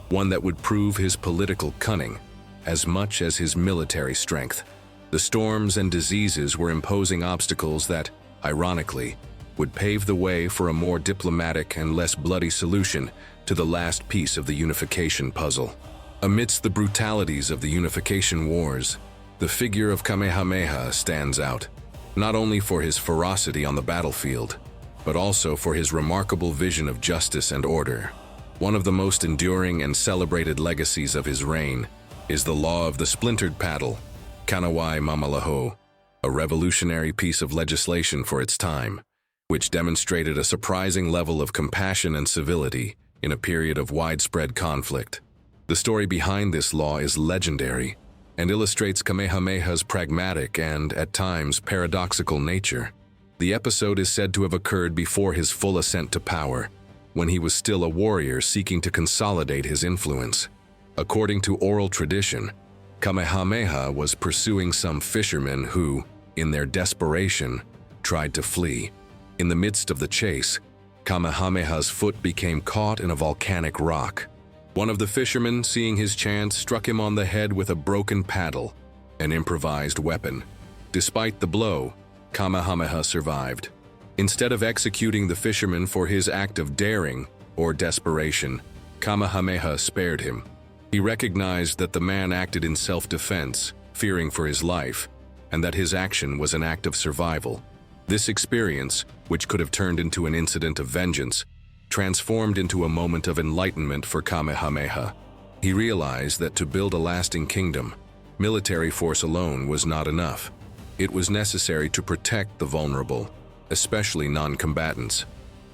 one that would prove his political cunning as much as his military strength. The storms and diseases were imposing obstacles that, ironically, would pave the way for a more diplomatic and less bloody solution to the last piece of the Unification puzzle. Amidst the brutalities of the Unification Wars, the figure of Kamehameha stands out, not only for his ferocity on the battlefield, but also for his remarkable vision of justice and order. One of the most enduring and celebrated legacies of his reign is the law of the splintered paddle, Kamehameha I, a revolutionary piece of legislation for its time, which demonstrated a surprising level of compassion and civility in a period of widespread conflict. The story behind this law is legendary and illustrates Kamehameha's pragmatic and, at times, paradoxical nature. The episode is said to have occurred before his full ascent to power, when he was still a warrior seeking to consolidate his influence. According to oral tradition, Kamehameha was pursuing some fishermen who, in their desperation, tried to flee. In the midst of the chase, Kamehameha's foot became caught in a volcanic rock. One of the fishermen, seeing his chance, struck him on the head with a broken paddle, an improvised weapon. Despite the blow, Kamehameha survived. Instead of executing the fisherman for his act of daring or desperation, Kamehameha spared him. He recognized that the man acted in self-defense, fearing for his life, and that his action was an act of survival. This experience, which could have turned into an incident of vengeance, transformed into a moment of enlightenment for Kamehameha. He realized that to build a lasting kingdom, military force alone was not enough. It was necessary to protect the vulnerable, especially non-combatants.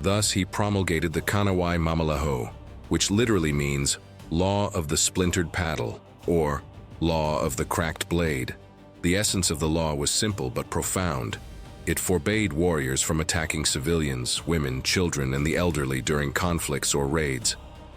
Thus, he promulgated the Kamehameha I, which literally means Law of the Splintered Paddle, or Law of the Cracked Blade. The essence of the law was simple but profound. It forbade warriors from attacking civilians, women, children, and the elderly during conflicts or raids.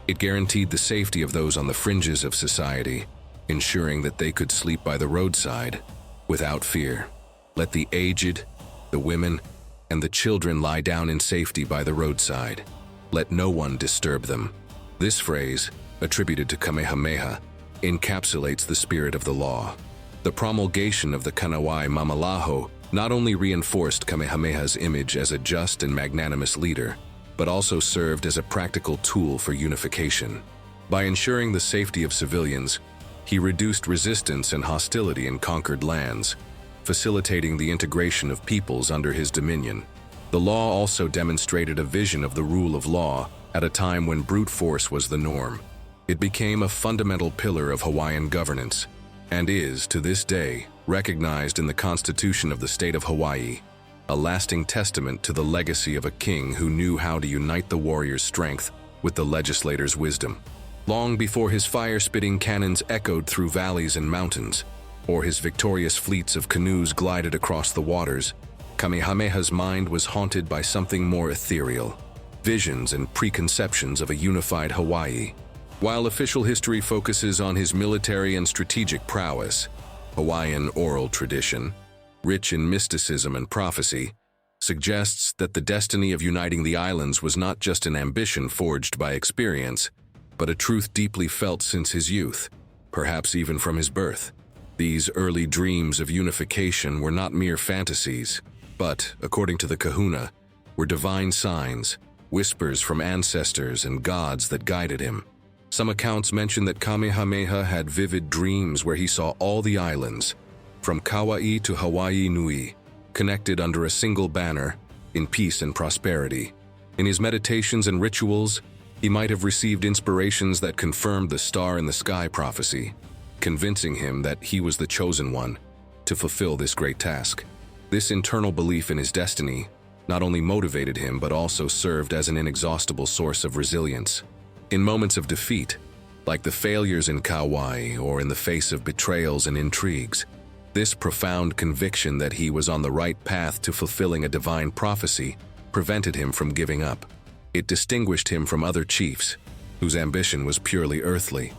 It guaranteed the safety of those on the fringes of society, ensuring that they could sleep by the roadside without fear. Let the aged, the women, and the children lie down in safety by the roadside. Let no one disturb them. This phrase, attributed to Kamehameha, encapsulates the spirit of the law. The promulgation of the Kamehameha I not only reinforced Kamehameha's image as a just and magnanimous leader, but also served as a practical tool for unification. By ensuring the safety of civilians, he reduced resistance and hostility in conquered lands, facilitating the integration of peoples under his dominion. The law also demonstrated a vision of the rule of law at a time when brute force was the norm. It became a fundamental pillar of Hawaiian governance, and is, to this day, recognized in the Constitution of the state of Hawaii, a lasting testament to the legacy of a king who knew how to unite the warrior's strength with the legislator's wisdom. Long before his fire-spitting cannons echoed through valleys and mountains, or his victorious fleets of canoes glided across the waters, Kamehameha's mind was haunted by something more ethereal, visions and preconceptions of a unified Hawaii. While official history focuses on his military and strategic prowess, Hawaiian oral tradition, rich in mysticism and prophecy, suggests that the destiny of uniting the islands was not just an ambition forged by experience, but a truth deeply felt since his youth, perhaps even from his birth. These early dreams of unification were not mere fantasies, but, according to the kahuna, were divine signs, whispers from ancestors and gods that guided him. Some accounts mention that Kamehameha had vivid dreams where he saw all the islands, from Kauai to Hawaii Nui, connected under a single banner, in peace and prosperity. In his meditations and rituals, he might have received inspirations that confirmed the star in the sky prophecy, convincing him that he was the chosen one to fulfill this great task. This internal belief in his destiny not only motivated him but also served as an inexhaustible source of resilience. In moments of defeat, like the failures in Kauai or in the face of betrayals and intrigues, this profound conviction that he was on the right path to fulfilling a divine prophecy prevented him from giving up. It distinguished him from other chiefs, whose ambition was purely earthly.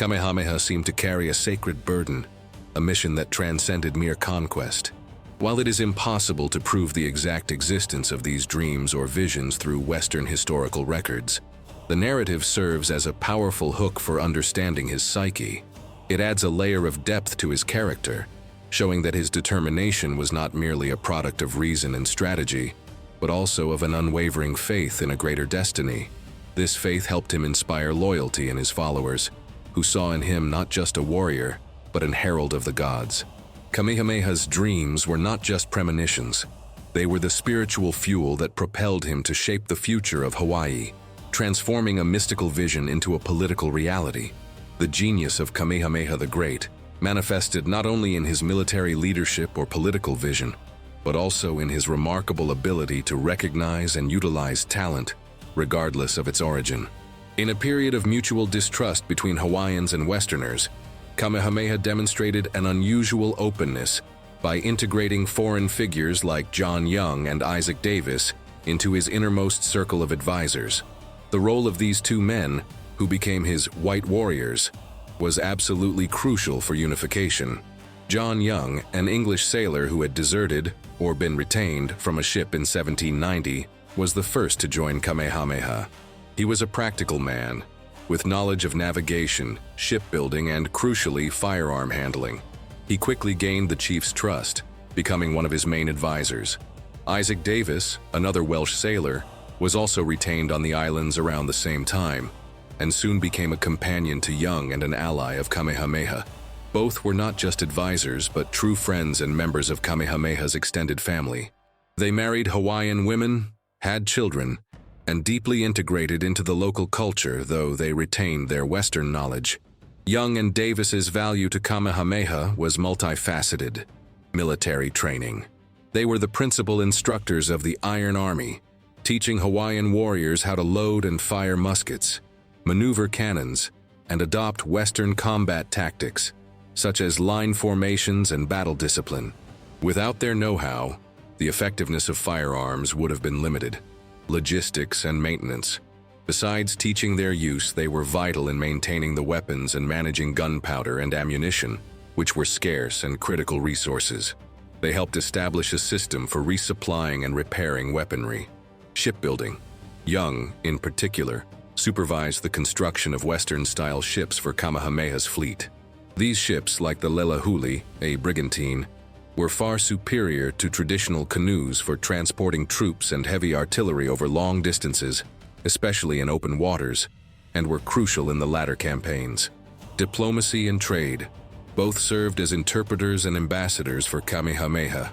Kamehameha seemed to carry a sacred burden, a mission that transcended mere conquest. While it is impossible to prove the exact existence of these dreams or visions through Western historical records, the narrative serves as a powerful hook for understanding his psyche. It adds a layer of depth to his character, showing that his determination was not merely a product of reason and strategy, but also of an unwavering faith in a greater destiny. This faith helped him inspire loyalty in his followers, who saw in him not just a warrior, but an herald of the gods. Kamehameha's dreams were not just premonitions. They were the spiritual fuel that propelled him to shape the future of Hawaii, transforming a mystical vision into a political reality. The genius of Kamehameha the Great manifested not only in his military leadership or political vision, but also in his remarkable ability to recognize and utilize talent, regardless of its origin. In a period of mutual distrust between Hawaiians and Westerners, Kamehameha demonstrated an unusual openness by integrating foreign figures like John Young and Isaac Davis into his innermost circle of advisors. The role of these two men, who became his white warriors, was absolutely crucial for unification. John Young, an English sailor who had deserted or been retained from a ship in 1790, was the first to join Kamehameha. He was a practical man, with knowledge of navigation, shipbuilding, and crucially, firearm handling. He quickly gained the chief's trust, becoming one of his main advisors. Isaac Davis, another Welsh sailor, was also retained on the islands around the same time, and soon became a companion to Young and an ally of Kamehameha. Both were not just advisors, but true friends and members of Kamehameha's extended family. They married Hawaiian women, had children, and deeply integrated into the local culture, though they retained their Western knowledge. Young and Davis's value to Kamehameha was multifaceted. Military training. They were the principal instructors of the Iron Army, teaching Hawaiian warriors how to load and fire muskets, maneuver cannons, and adopt Western combat tactics, such as line formations and battle discipline. Without their know-how, the effectiveness of firearms would have been limited. Logistics and maintenance. Besides teaching their use, they were vital in maintaining the weapons and managing gunpowder and ammunition, which were scarce and critical resources. They helped establish a system for resupplying and repairing weaponry. Shipbuilding. Young, in particular, supervised the construction of Western-style ships for Kamehameha's fleet. These ships, like the Lelahuli, a brigantine, were far superior to traditional canoes for transporting troops and heavy artillery over long distances, especially in open waters, and were crucial in the latter campaigns. Diplomacy and trade. Both served as interpreters and ambassadors for Kamehameha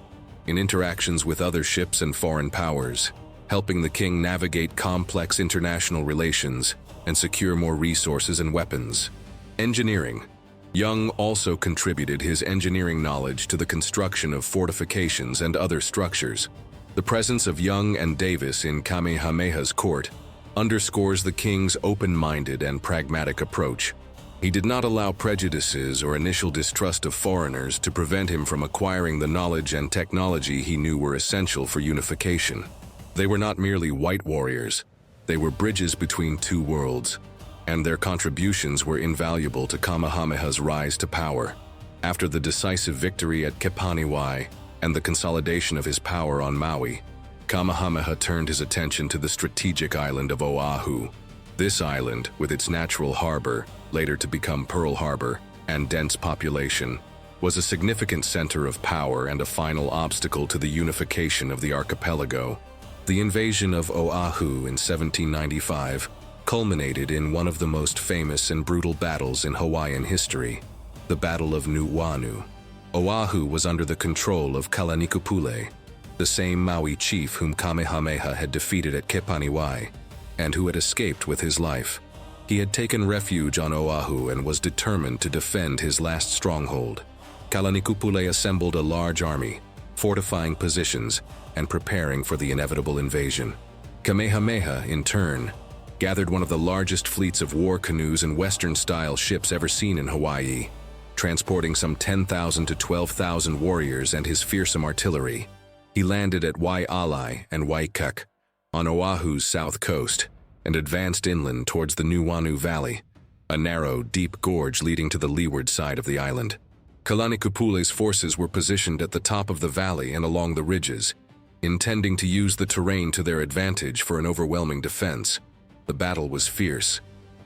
in interactions with other ships and foreign powers, helping the king navigate complex international relations and secure more resources and weapons. Engineering. Young also contributed his engineering knowledge to the construction of fortifications and other structures. The presence of Young and Davis in Kamehameha's court underscores the king's open-minded and pragmatic approach. He did not allow prejudices or initial distrust of foreigners to prevent him from acquiring the knowledge and technology he knew were essential for unification. They were not merely white warriors, they were bridges between two worlds, and their contributions were invaluable to Kamehameha's rise to power. After the decisive victory at Kepaniwai and the consolidation of his power on Maui, Kamehameha turned his attention to the strategic island of Oahu. This island, with its natural harbor, later to become Pearl Harbor, and dense population, was a significant center of power and a final obstacle to the unification of the archipelago. The invasion of Oahu in 1795 culminated in one of the most famous and brutal battles in Hawaiian history, the Battle of Nuuanu. Oahu was under the control of Kalaniʻupuʻulea, the same Maui chief whom Kamehameha had defeated at Kepaniwai, and who had escaped with his life. He had taken refuge on Oahu and was determined to defend his last stronghold. Kalaniʻupuʻulea assembled a large army, fortifying positions and preparing for the inevitable invasion. Kamehameha, in turn, gathered one of the largest fleets of war canoes and Western-style ships ever seen in Hawaii, transporting some 10,000 to 12,000 warriors and his fearsome artillery. He landed at Waialae and Waikuk, on Oahu's south coast, and advanced inland towards the Nuʻuanu Valley. a narrow, deep gorge leading to the leeward side of the island. Kalaniʻupule's forces were positioned at the top of the valley and along the ridges, intending to use the terrain to their advantage for an overwhelming defense. The battle was fierce.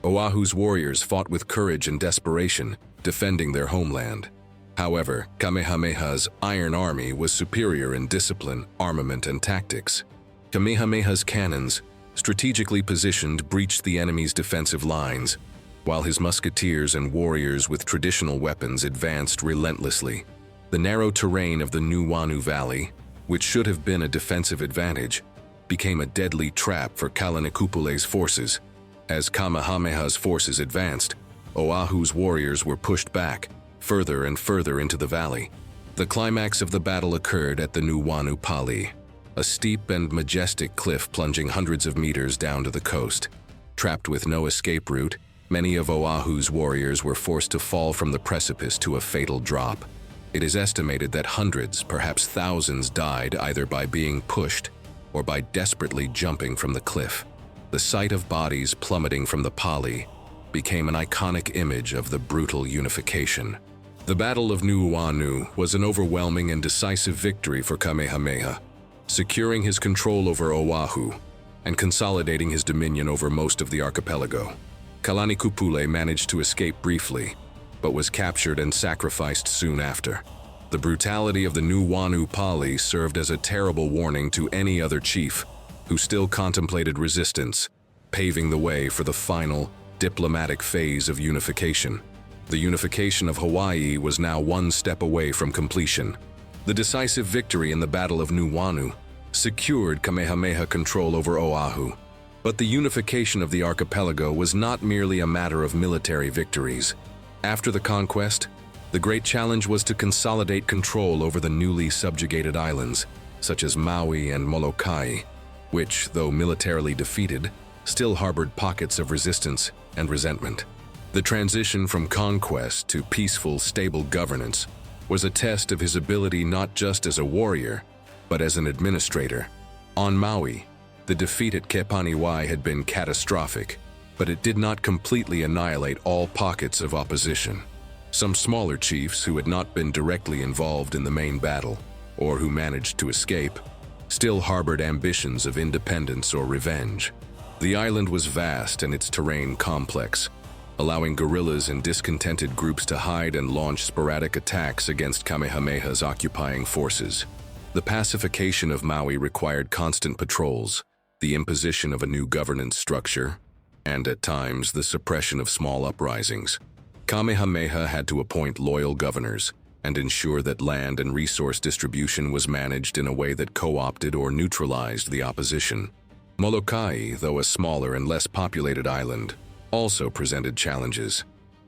Oahu's warriors fought with courage and desperation, defending their homeland. However, Kamehameha's Iron Army was superior in discipline, armament, and tactics. Kamehameha's cannons, strategically positioned, breached the enemy's defensive lines, while his musketeers and warriors with traditional weapons advanced relentlessly. The narrow terrain of the Nuʻuanu Valley, which should have been a defensive advantage, became a deadly trap for Kalaniʻupule's forces. As Kamehameha's forces advanced, Oahu's warriors were pushed back, further and further into the valley. The climax of the battle occurred at the Nuʻuanu Pali, a steep and majestic cliff plunging hundreds of meters down to the coast. Trapped with no escape route, many of Oahu's warriors were forced to fall from the precipice to a fatal drop. It is estimated that hundreds, perhaps thousands, died either by being pushed or by desperately jumping from the cliff. The sight of bodies plummeting from the Pali became an iconic image of the brutal unification. The Battle of Nuuanu was an overwhelming and decisive victory for Kamehameha, securing his control over Oahu and consolidating his dominion over most of the archipelago. Kalaniʻupule managed to escape briefly, but was captured and sacrificed soon after. The brutality of the Nuʻuanu Pali served as a terrible warning to any other chief who still contemplated resistance, paving the way for the final, diplomatic phase of unification. The unification of Hawaii was now one step away from completion. The decisive victory in the Battle of Nuuanu secured Kamehameha control over Oahu. But the unification of the archipelago was not merely a matter of military victories. After the conquest, the great challenge was to consolidate control over the newly subjugated islands, such as Maui and Molokai, which, though militarily defeated, still harbored pockets of resistance and resentment. The transition from conquest to peaceful, stable governance was a test of his ability not just as a warrior, but as an administrator. On Maui, the defeat at Kepaniwai had been catastrophic, but it did not completely annihilate all pockets of opposition. Some smaller chiefs who had not been directly involved in the main battle, or who managed to escape, still harbored ambitions of independence or revenge. The island was vast and its terrain complex, allowing guerrillas and discontented groups to hide and launch sporadic attacks against Kamehameha's occupying forces. The pacification of Maui required constant patrols, the imposition of a new governance structure, and at times the suppression of small uprisings. Kamehameha had to appoint loyal governors and ensure that land and resource distribution was managed in a way that co-opted or neutralized the opposition. Molokai, though a smaller and less populated island, also presented challenges.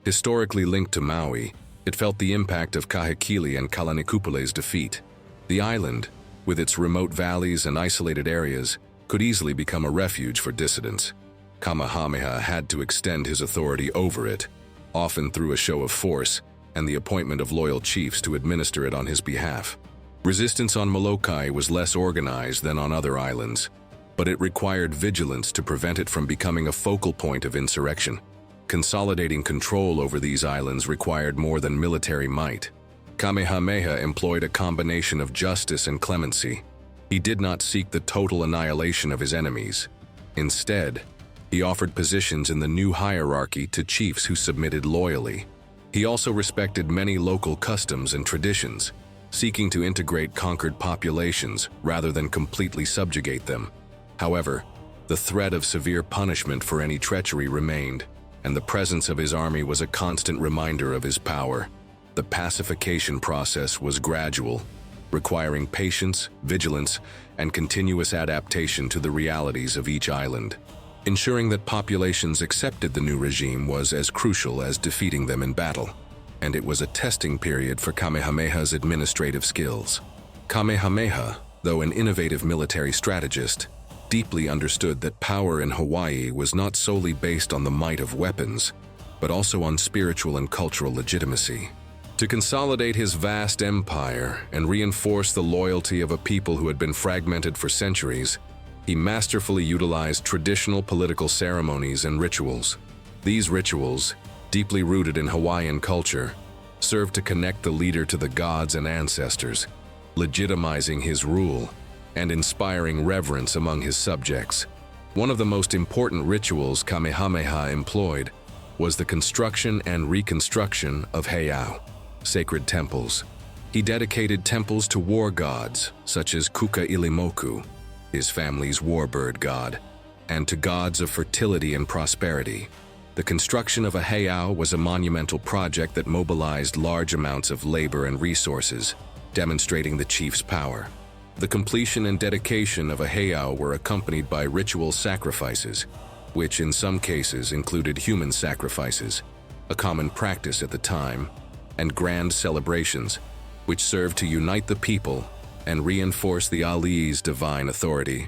Historically linked to Maui, it felt the impact of Kahekili and Kalaniʻupule's defeat. The island, with its remote valleys and isolated areas, could easily become a refuge for dissidents. Kamehameha had to extend his authority over it, often through a show of force and the appointment of loyal chiefs to administer it on his behalf. Resistance on Molokai was less organized than on other islands, but it required vigilance to prevent it from becoming a focal point of insurrection. Consolidating control over these islands required more than military might. Kamehameha employed a combination of justice and clemency. He did not seek the total annihilation of his enemies. Instead, he offered positions in the new hierarchy to chiefs who submitted loyally. He also respected many local customs and traditions, seeking to integrate conquered populations rather than completely subjugate them. However, the threat of severe punishment for any treachery remained, and the presence of his army was a constant reminder of his power. The pacification process was gradual, requiring patience, vigilance, and continuous adaptation to the realities of each island. Ensuring that populations accepted the new regime was as crucial as defeating them in battle, and it was a testing period for Kamehameha's administrative skills. Kamehameha, though an innovative military strategist, deeply understood that power in Hawaii was not solely based on the might of weapons, but also on spiritual and cultural legitimacy. To consolidate his vast empire and reinforce the loyalty of a people who had been fragmented for centuries, he masterfully utilized traditional political ceremonies and rituals. These rituals, deeply rooted in Hawaiian culture, served to connect the leader to the gods and ancestors, legitimizing his rule and inspiring reverence among his subjects. One of the most important rituals Kamehameha employed was the construction and reconstruction of heiau, sacred temples. He dedicated temples to war gods, such as Kukailimoku, his family's warbird god, and to gods of fertility and prosperity. The construction of a heiau was a monumental project that mobilized large amounts of labor and resources, demonstrating the chief's power. The completion and dedication of a heiau were accompanied by ritual sacrifices, which in some cases included human sacrifices, a common practice at the time, and grand celebrations, which served to unite the people and reinforce the ali'i's divine authority.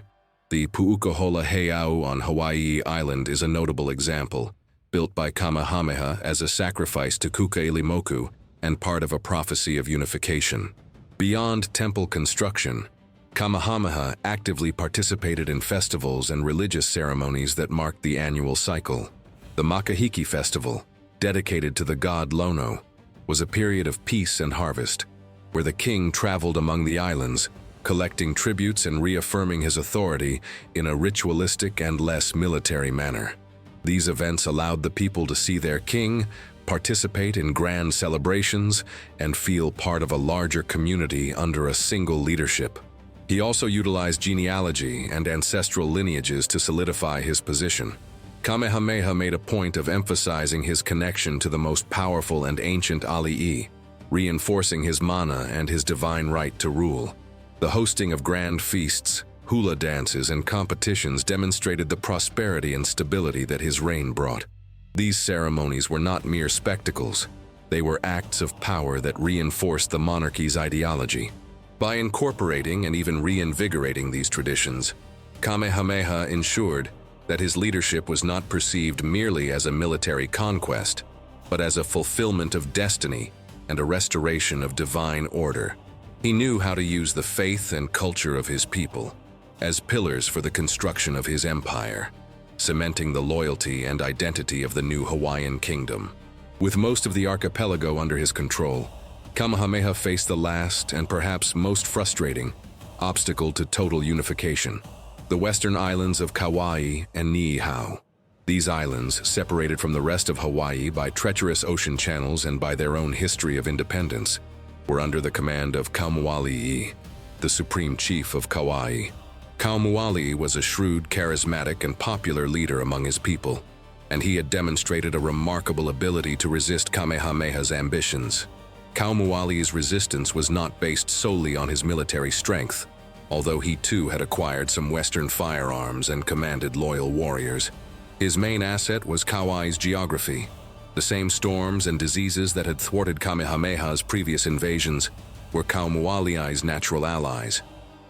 The Pu'ukohola Heiau on Hawaii Island is a notable example, built by Kamehameha as a sacrifice to Kukailimoku and part of a prophecy of unification. Beyond temple construction, Kamehameha actively participated in festivals and religious ceremonies that marked the annual cycle. The Makahiki Festival, dedicated to the god Lono, was a period of peace and harvest, where the king traveled among the islands, collecting tributes and reaffirming his authority in a ritualistic and less military manner. These events allowed the people to see their king, participate in grand celebrations, and feel part of a larger community under a single leadership. He also utilized genealogy and ancestral lineages to solidify his position. Kamehameha made a point of emphasizing his connection to the most powerful and ancient ali'i, reinforcing his mana and his divine right to rule. The hosting of grand feasts, hula dances, and competitions demonstrated the prosperity and stability that his reign brought. These ceremonies were not mere spectacles. They were acts of power that reinforced the monarchy's ideology. By incorporating and even reinvigorating these traditions, Kamehameha ensured that his leadership was not perceived merely as a military conquest, but as a fulfillment of destiny and a restoration of divine order. He knew how to use the faith and culture of his people as pillars for the construction of his empire, cementing the loyalty and identity of the new Hawaiian kingdom. With most of the archipelago under his control, Kamehameha faced the last and perhaps most frustrating obstacle to total unification: the western islands of Kauai and Niihau. These islands, separated from the rest of Hawaii by treacherous ocean channels and by their own history of independence, were under the command of Kaumoali'i, the supreme chief of Kauai. Kaumoali'i was a shrewd, charismatic, and popular leader among his people, and he had demonstrated a remarkable ability to resist Kamehameha's ambitions. Kaumoali'i's resistance was not based solely on his military strength, although he too had acquired some Western firearms and commanded loyal warriors. His main asset was Kauai's geography. The same storms and diseases that had thwarted Kamehameha's previous invasions were Kaumoali'i's natural allies.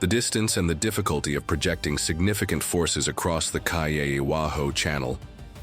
The distance and the difficulty of projecting significant forces across the Kaieʻewaho Channel,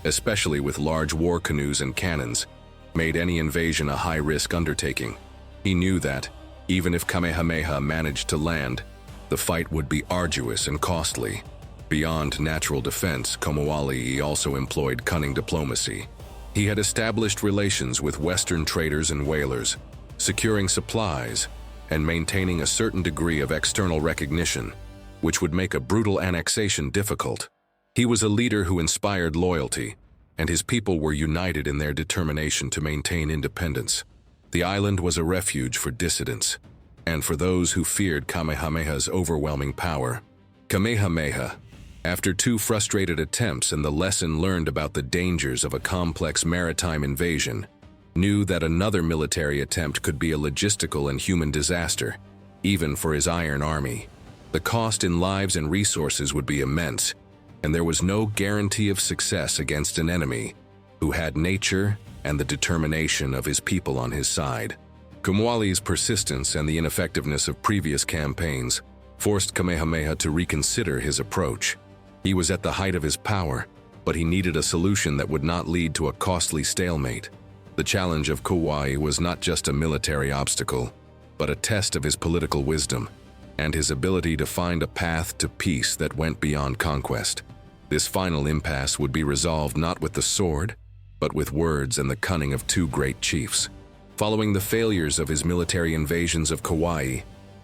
especially with large war canoes and cannons, made any invasion a high-risk undertaking. He knew that, even if Kamehameha managed to land, the fight would be arduous and costly. Beyond natural defense, Kaumoali'i also employed cunning diplomacy. He had established relations with Western traders and whalers, securing supplies and maintaining a certain degree of external recognition, which would make a brutal annexation difficult. He was a leader who inspired loyalty, and his people were united in their determination to maintain independence. The island was a refuge for dissidents, and for those who feared Kamehameha's overwhelming power. Kamehameha, after 2 frustrated attempts and the lesson learned about the dangers of a complex maritime invasion, knew that another military attempt could be a logistical and human disaster, even for his iron army. The cost in lives and resources would be immense, and there was no guarantee of success against an enemy who had nature and the determination of his people on his side. Kaumoali'i's persistence and the ineffectiveness of previous campaigns forced Kamehameha to reconsider his approach. He was at the height of his power, but he needed a solution that would not lead to a costly stalemate. The challenge of Kauai was not just a military obstacle, but a test of his political wisdom and his ability to find a path to peace that went beyond conquest. This final impasse would be resolved not with the sword, but with words and the cunning of two great chiefs. Following the failures of his military invasions of Kauai,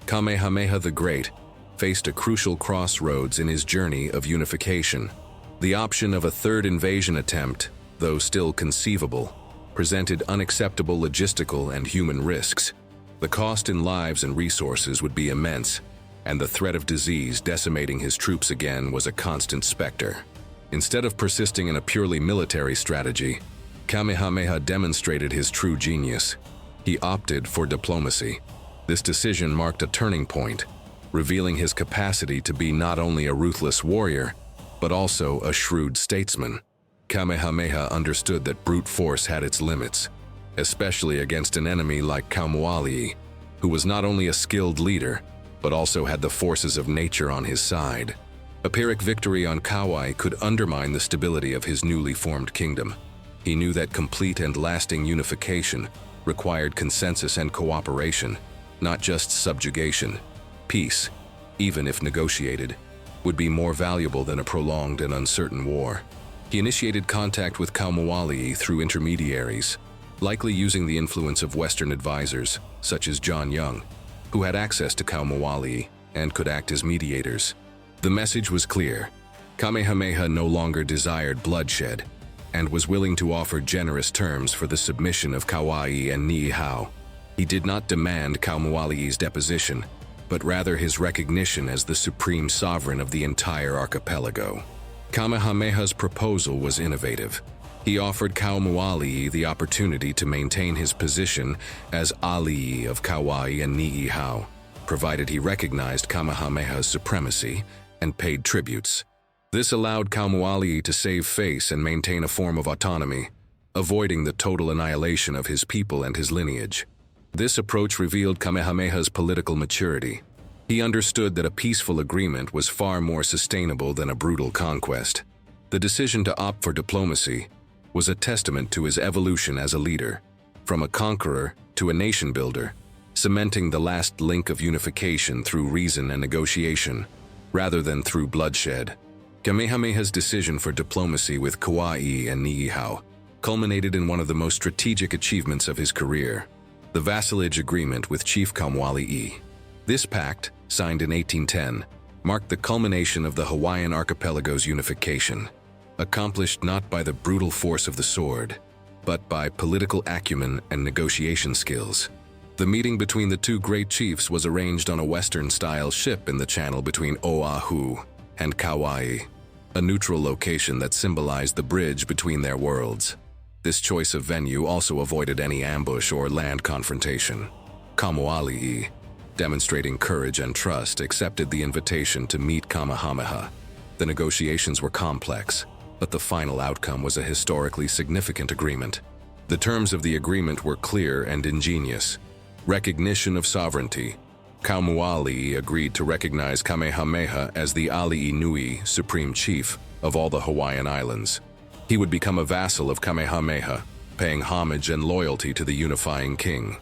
Kamehameha the Great faced a crucial crossroads in his journey of unification. The option of a third invasion attempt, though still conceivable, presented unacceptable logistical and human risks. The cost in lives and resources would be immense, and the threat of disease decimating his troops again was a constant specter. Instead of persisting in a purely military strategy, Kamehameha demonstrated his true genius. He opted for diplomacy. This decision marked a turning point, revealing his capacity to be not only a ruthless warrior, but also a shrewd statesman. Kamehameha understood that brute force had its limits, especially against an enemy like Kauai, who was not only a skilled leader, but also had the forces of nature on his side. A Pyrrhic victory on Kauai could undermine the stability of his newly formed kingdom. He knew that complete and lasting unification required consensus and cooperation, not just subjugation. Peace, even if negotiated, would be more valuable than a prolonged and uncertain war. He initiated contact with Kauai through intermediaries, likely using the influence of Western advisors, such as John Young, who had access to Kauai and could act as mediators. The message was clear. Kamehameha no longer desired bloodshed and was willing to offer generous terms for the submission of Kauai and Niihau. He did not demand Kauai's deposition, but rather his recognition as the supreme sovereign of the entire archipelago. Kamehameha's proposal was innovative. He offered Kauai the opportunity to maintain his position as ali'i of Kauai and Niihau, provided he recognized Kamehameha's supremacy and paid tributes. This allowed Kauai to save face and maintain a form of autonomy, avoiding the total annihilation of his people and his lineage. This approach revealed Kamehameha's political maturity. He understood that a peaceful agreement was far more sustainable than a brutal conquest. The decision to opt for diplomacy was a testament to his evolution as a leader, from a conqueror to a nation builder, cementing the last link of unification through reason and negotiation, rather than through bloodshed. Kamehameha's decision for diplomacy with Kauai and Niihau culminated in one of the most strategic achievements of his career, the vassalage agreement with Chief Kauai. This pact, signed in 1810, marked the culmination of the Hawaiian archipelago's unification, accomplished not by the brutal force of the sword, but by political acumen and negotiation skills. The meeting between the two great chiefs was arranged on a Western-style ship in the channel between Oahu and Kauai, a neutral location that symbolized the bridge between their worlds. This choice of venue also avoided any ambush or land confrontation. Kauai, demonstrating courage and trust, accepted the invitation to meet Kamehameha. The negotiations were complex, but the final outcome was a historically significant agreement. The terms of the agreement were clear and ingenious. Recognition of sovereignty. Kauai agreed to recognize Kamehameha as the ali'i nui, supreme chief of all the Hawaiian Islands. He would become a vassal of Kamehameha, paying homage and loyalty to the unifying king.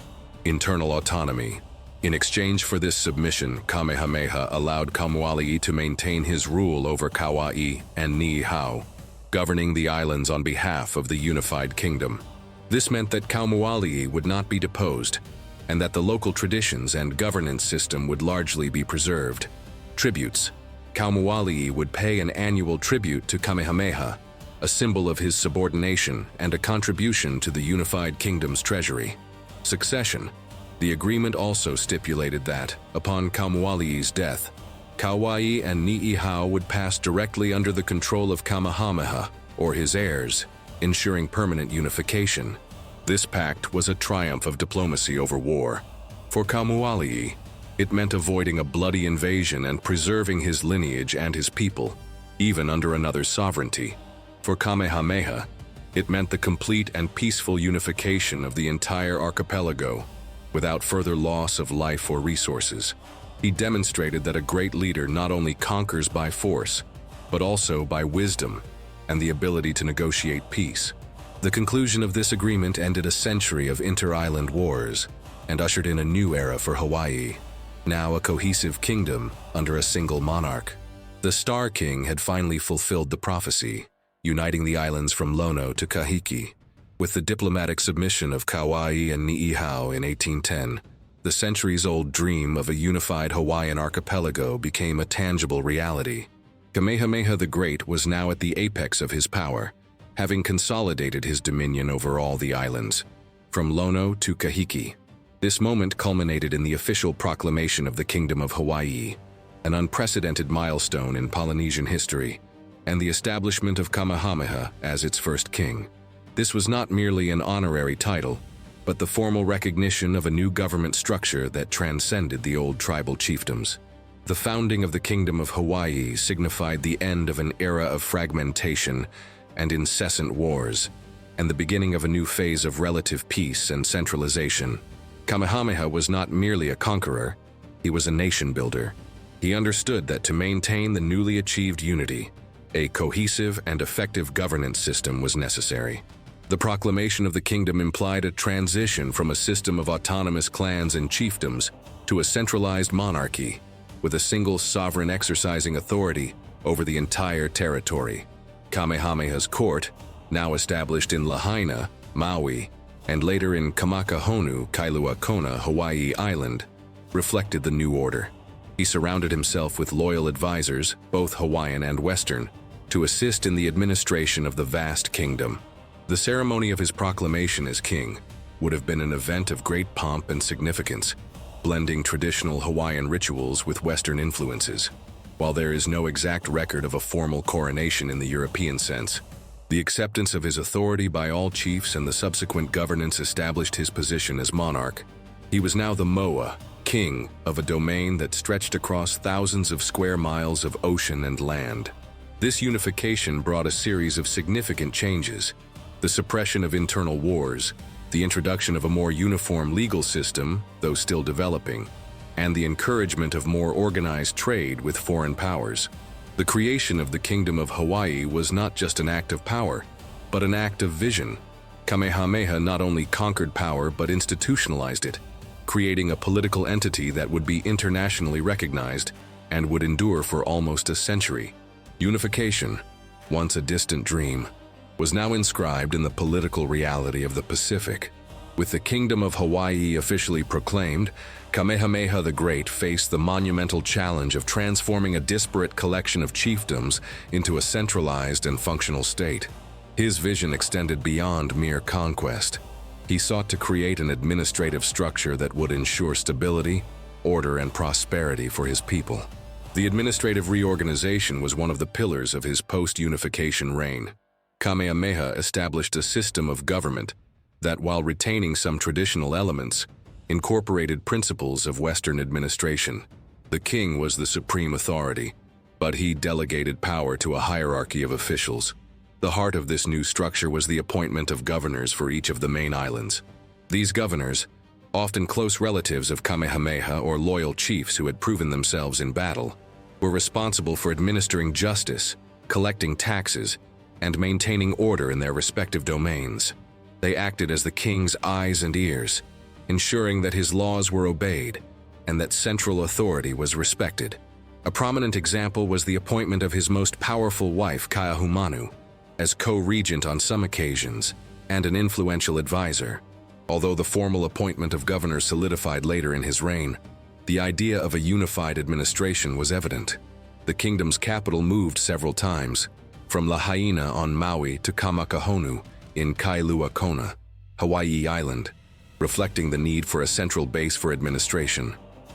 Internal autonomy. In exchange for this submission, Kamehameha allowed Kauai to maintain his rule over Kauai and Niihau, governing the islands on behalf of the unified kingdom. This meant that Kauai would not be deposed, and that the local traditions and governance system would largely be preserved. Tributes. Kauai would pay an annual tribute to Kamehameha, a symbol of his subordination and a contribution to the unified kingdom's treasury. Succession. The agreement also stipulated that, upon Kauai's death, Kauai and Niihau would pass directly under the control of Kamehameha, or his heirs, ensuring permanent unification. This pact was a triumph of diplomacy over war. For Kauai, it meant avoiding a bloody invasion and preserving his lineage and his people, even under another's sovereignty. For Kamehameha, it meant the complete and peaceful unification of the entire archipelago, without further loss of life or resources. He demonstrated that a great leader not only conquers by force, but also by wisdom and the ability to negotiate peace. The conclusion of this agreement ended a century of inter-island wars and ushered in a new era for Hawaii, now a cohesive kingdom under a single monarch. The Star King had finally fulfilled the prophecy, uniting the islands from Lono to Kahiki, With the diplomatic submission of Kauai and Niihau in 1810, the centuries-old dream of a unified Hawaiian archipelago became a tangible reality. Kamehameha the Great was now at the apex of his power, having consolidated his dominion over all the islands, from Lono to Kahiki. This moment culminated in the official proclamation of the Kingdom of Hawaii, an unprecedented milestone in Polynesian history, and the establishment of Kamehameha as its first king. This was not merely an honorary title, but the formal recognition of a new government structure that transcended the old tribal chiefdoms. The founding of the Kingdom of Hawaii signified the end of an era of fragmentation and incessant wars, and the beginning of a new phase of relative peace and centralization. Kamehameha was not merely a conqueror, he was a nation builder. He understood that to maintain the newly achieved unity, a cohesive and effective governance system was necessary. The proclamation of the kingdom implied a transition from a system of autonomous clans and chiefdoms to a centralized monarchy, with a single sovereign exercising authority over the entire territory. Kamehameha's court, now established in Lahaina, Maui, and later in Kamakahonu, Kailua Kona, Hawaii Island, reflected the new order. He surrounded himself with loyal advisors, both Hawaiian and Western, to assist in the administration of the vast kingdom. The ceremony of his proclamation as king would have been an event of great pomp and significance, blending traditional Hawaiian rituals with Western influences. While there is no exact record of a formal coronation in the European sense, the acceptance of his authority by all chiefs and the subsequent governance established his position as monarch. He was now the moa, king of a domain that stretched across thousands of square miles of ocean and land. This unification brought a series of significant changes: the suppression of internal wars, the introduction of a more uniform legal system, though still developing, and the encouragement of more organized trade with foreign powers. The creation of the Kingdom of Hawaii was not just an act of power, but an act of vision. Kamehameha not only conquered power but institutionalized it, creating a political entity that would be internationally recognized and would endure for almost a century. Unification, once a distant dream, was now inscribed in the political reality of the Pacific. With the Kingdom of Hawaii officially proclaimed, Kamehameha the Great faced the monumental challenge of transforming a disparate collection of chiefdoms into a centralized and functional state. His vision extended beyond mere conquest. He sought to create an administrative structure that would ensure stability, order, and prosperity for his people. The administrative reorganization was one of the pillars of his post-unification reign. Kamehameha established a system of government that, while retaining some traditional elements, incorporated principles of Western administration. The king was the supreme authority, but he delegated power to a hierarchy of officials. The heart of this new structure was the appointment of governors for each of the main islands. These governors, often close relatives of Kamehameha or loyal chiefs who had proven themselves in battle, were responsible for administering justice, collecting taxes, and maintaining order in their respective domains. They acted as the king's eyes and ears, ensuring that his laws were obeyed and that central authority was respected. A prominent example was the appointment of his most powerful wife, Kaahumanu, as co-regent on some occasions and an influential advisor. Although the formal appointment of governors solidified later in his reign, the idea of a unified administration was evident. The kingdom's capital moved several times, from Lahaina on Maui to Kamakahonu in Kailua Kona, Hawaii Island, reflecting the need for a central base for administration.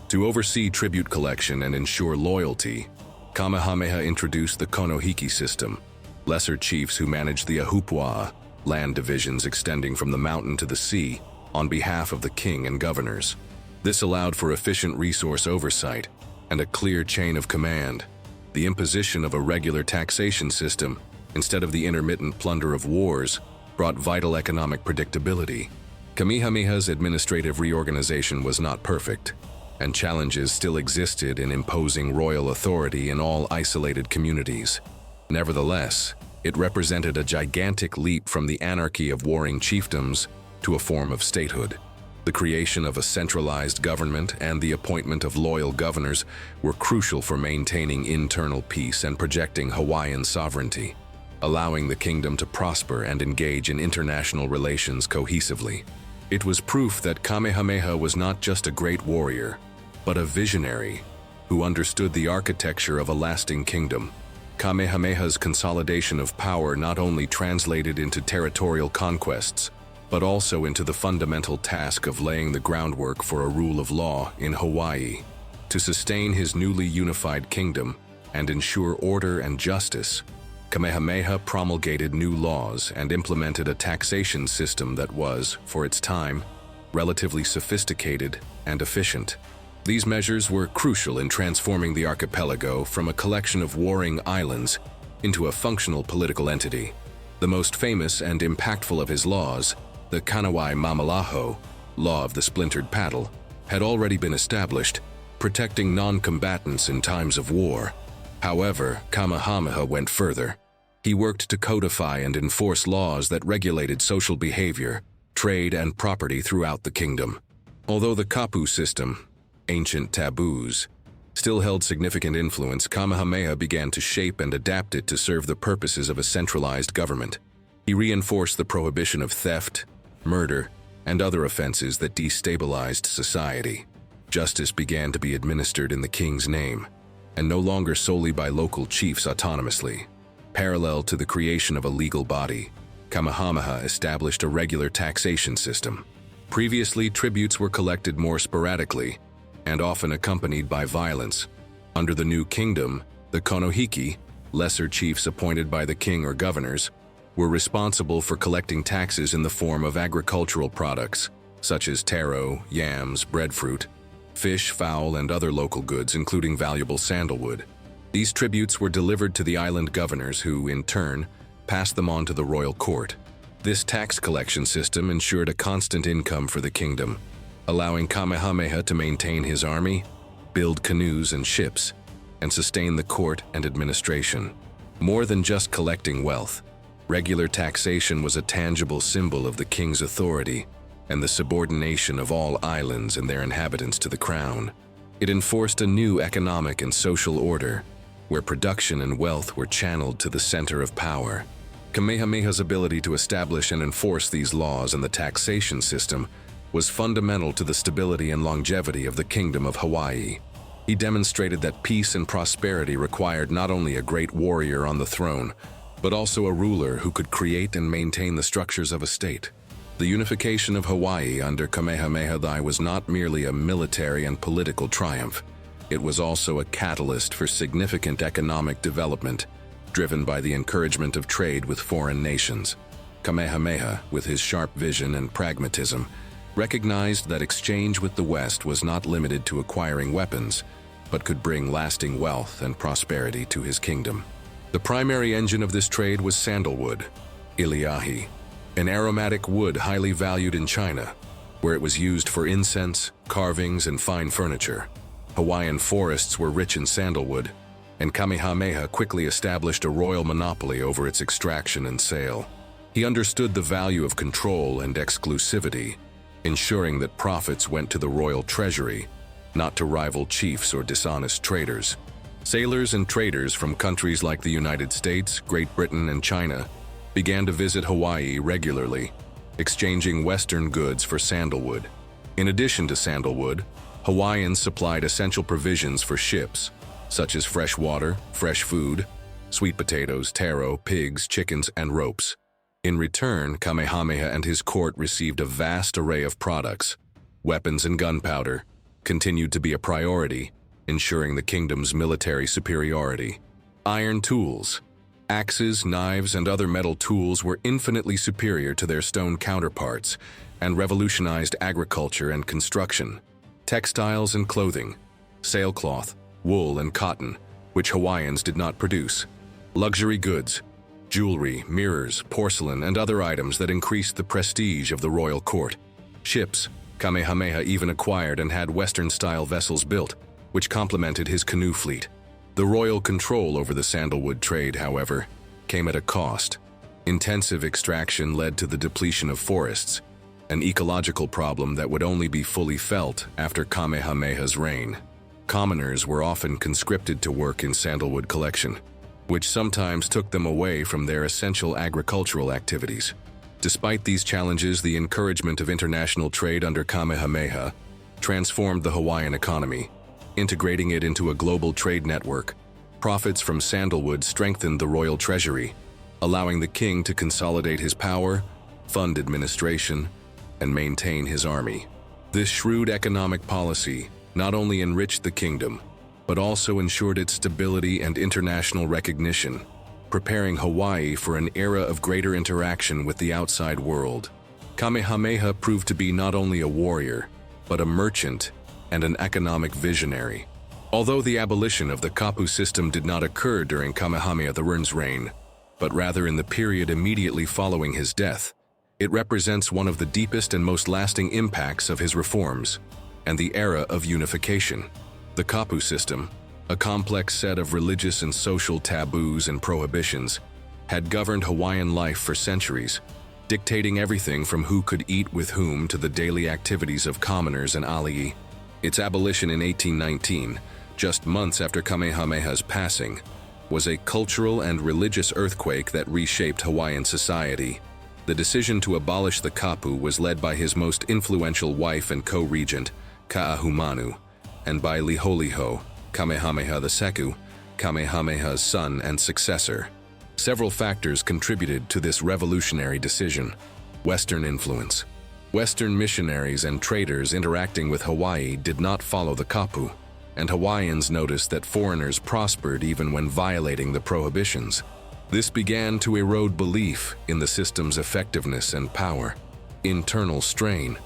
To oversee tribute collection and ensure loyalty, Kamehameha introduced the Konohiki system, lesser chiefs who managed the Ahupua'a, land divisions extending from the mountain to the sea, on behalf of the king and governors. This allowed for efficient resource oversight and a clear chain of command. The imposition of a regular taxation system, instead of the intermittent plunder of wars, brought vital economic predictability. Kamehameha's administrative reorganization was not perfect, and challenges still existed in imposing royal authority in all isolated communities. Nevertheless, it represented a gigantic leap from the anarchy of warring chiefdoms to a form of statehood. The creation of a centralized government and the appointment of loyal governors were crucial for maintaining internal peace and projecting Hawaiian sovereignty. allowing the kingdom to prosper and engage in international relations cohesively. It was proof that Kamehameha was not just a great warrior, but a visionary who understood the architecture of a lasting kingdom. Kamehameha's consolidation of power not only translated into territorial conquests, but also into the fundamental task of laying the groundwork for a rule of law in Hawaii. To sustain his newly unified kingdom and ensure order and justice, Kamehameha promulgated new laws and implemented a taxation system that was, for its time, relatively sophisticated and efficient. These measures were crucial in transforming the archipelago from a collection of warring islands into a functional political entity. The most famous and impactful of his laws, the Kanawai Mamalaho, law of the splintered paddle, had already been established, protecting non-combatants in times of war. However, Kamehameha went further. He worked to codify and enforce laws that regulated social behavior, trade, and property throughout the kingdom. Although the Kapu system, ancient taboos, still held significant influence, Kamehameha began to shape and adapt it to serve the purposes of a centralized government. He reinforced the prohibition of theft, murder, and other offenses that destabilized society. Justice began to be administered in the king's name, and no longer solely by local chiefs autonomously. Parallel to the creation of a legal body, Kamehameha established a regular taxation system. Previously, tributes were collected more sporadically, and often accompanied by violence. Under the new kingdom, the konohiki, lesser chiefs appointed by the king or governors, were responsible for collecting taxes in the form of agricultural products, such as taro, yams, breadfruit, fish, fowl, and other local goods, including valuable sandalwood. These tributes were delivered to the island governors who, in turn, passed them on to the royal court. This tax collection system ensured a constant income for the kingdom, allowing Kamehameha to maintain his army, build canoes and ships, and sustain the court and administration. More than just collecting wealth, regular taxation was a tangible symbol of the king's authority and the subordination of all islands and their inhabitants to the crown. It enforced a new economic and social order, where production and wealth were channeled to the center of power. Kamehameha's ability to establish and enforce these laws and the taxation system was fundamental to the stability and longevity of the Kingdom of Hawaii. He demonstrated that peace and prosperity required not only a great warrior on the throne, but also a ruler who could create and maintain the structures of a state. The unification of Hawaii under Kamehameha I was not merely a military and political triumph. It was also a catalyst for significant economic development, driven by the encouragement of trade with foreign nations. Kamehameha, with his sharp vision and pragmatism, recognized that exchange with the West was not limited to acquiring weapons, but could bring lasting wealth and prosperity to his kingdom. The primary engine of this trade was sandalwood, iliahi, an aromatic wood highly valued in China, where it was used for incense, carvings, and fine furniture. Hawaiian forests were rich in sandalwood, and Kamehameha quickly established a royal monopoly over its extraction and sale. He understood the value of control and exclusivity, ensuring that profits went to the royal treasury, not to rival chiefs or dishonest traders. Sailors and traders from countries like the United States, Great Britain, and China began to visit Hawaii regularly, exchanging Western goods for sandalwood. In addition to sandalwood, Hawaiians supplied essential provisions for ships, such as fresh water, fresh food, sweet potatoes, taro, pigs, chickens, and ropes. In return, Kamehameha and his court received a vast array of products. Weapons and gunpowder continued to be a priority, ensuring the kingdom's military superiority. Iron tools, axes, knives, and other metal tools were infinitely superior to their stone counterparts and revolutionized agriculture and construction. Textiles and clothing, sailcloth, wool, and cotton, which Hawaiians did not produce. Luxury goods, jewelry, mirrors, porcelain, and other items that increased the prestige of the royal court. Ships, Kamehameha even acquired and had Western-style vessels built, which complemented his canoe fleet. The royal control over the sandalwood trade, however, came at a cost. Intensive extraction led to the depletion of forests, an ecological problem that would only be fully felt after Kamehameha's reign. Commoners were often conscripted to work in sandalwood collection. which sometimes took them away from their essential agricultural activities. Despite these challenges, the encouragement of international trade under Kamehameha transformed the Hawaiian economy, integrating it into a global trade network. Profits from sandalwood strengthened the royal treasury, allowing the king to consolidate his power, fund administration, and maintain his army. This shrewd economic policy not only enriched the kingdom, but also ensured its stability and international recognition, preparing Hawaii for an era of greater interaction with the outside world. Kamehameha proved to be not only a warrior, but a merchant and an economic visionary. Although the abolition of the Kapu system did not occur during Kamehameha I's reign, but rather in the period immediately following his death, it represents one of the deepest and most lasting impacts of his reforms, and the era of unification. The Kapu system, a complex set of religious and social taboos and prohibitions, had governed Hawaiian life for centuries, dictating everything from who could eat with whom to the daily activities of commoners and alii. Its abolition in 1819, just months after Kamehameha's passing, was a cultural and religious earthquake that reshaped Hawaiian society. The decision to abolish the Kapu was led by his most influential wife and co-regent, Ka'ahumanu, and by Liholiho, Kamehameha II, Kamehameha's son and successor. Several factors contributed to this revolutionary decision. Western influence. Western missionaries and traders interacting with Hawaii did not follow the Kapu, and Hawaiians noticed that foreigners prospered even when violating the prohibitions. This began to erode belief in the system's effectiveness and power. Internal strain.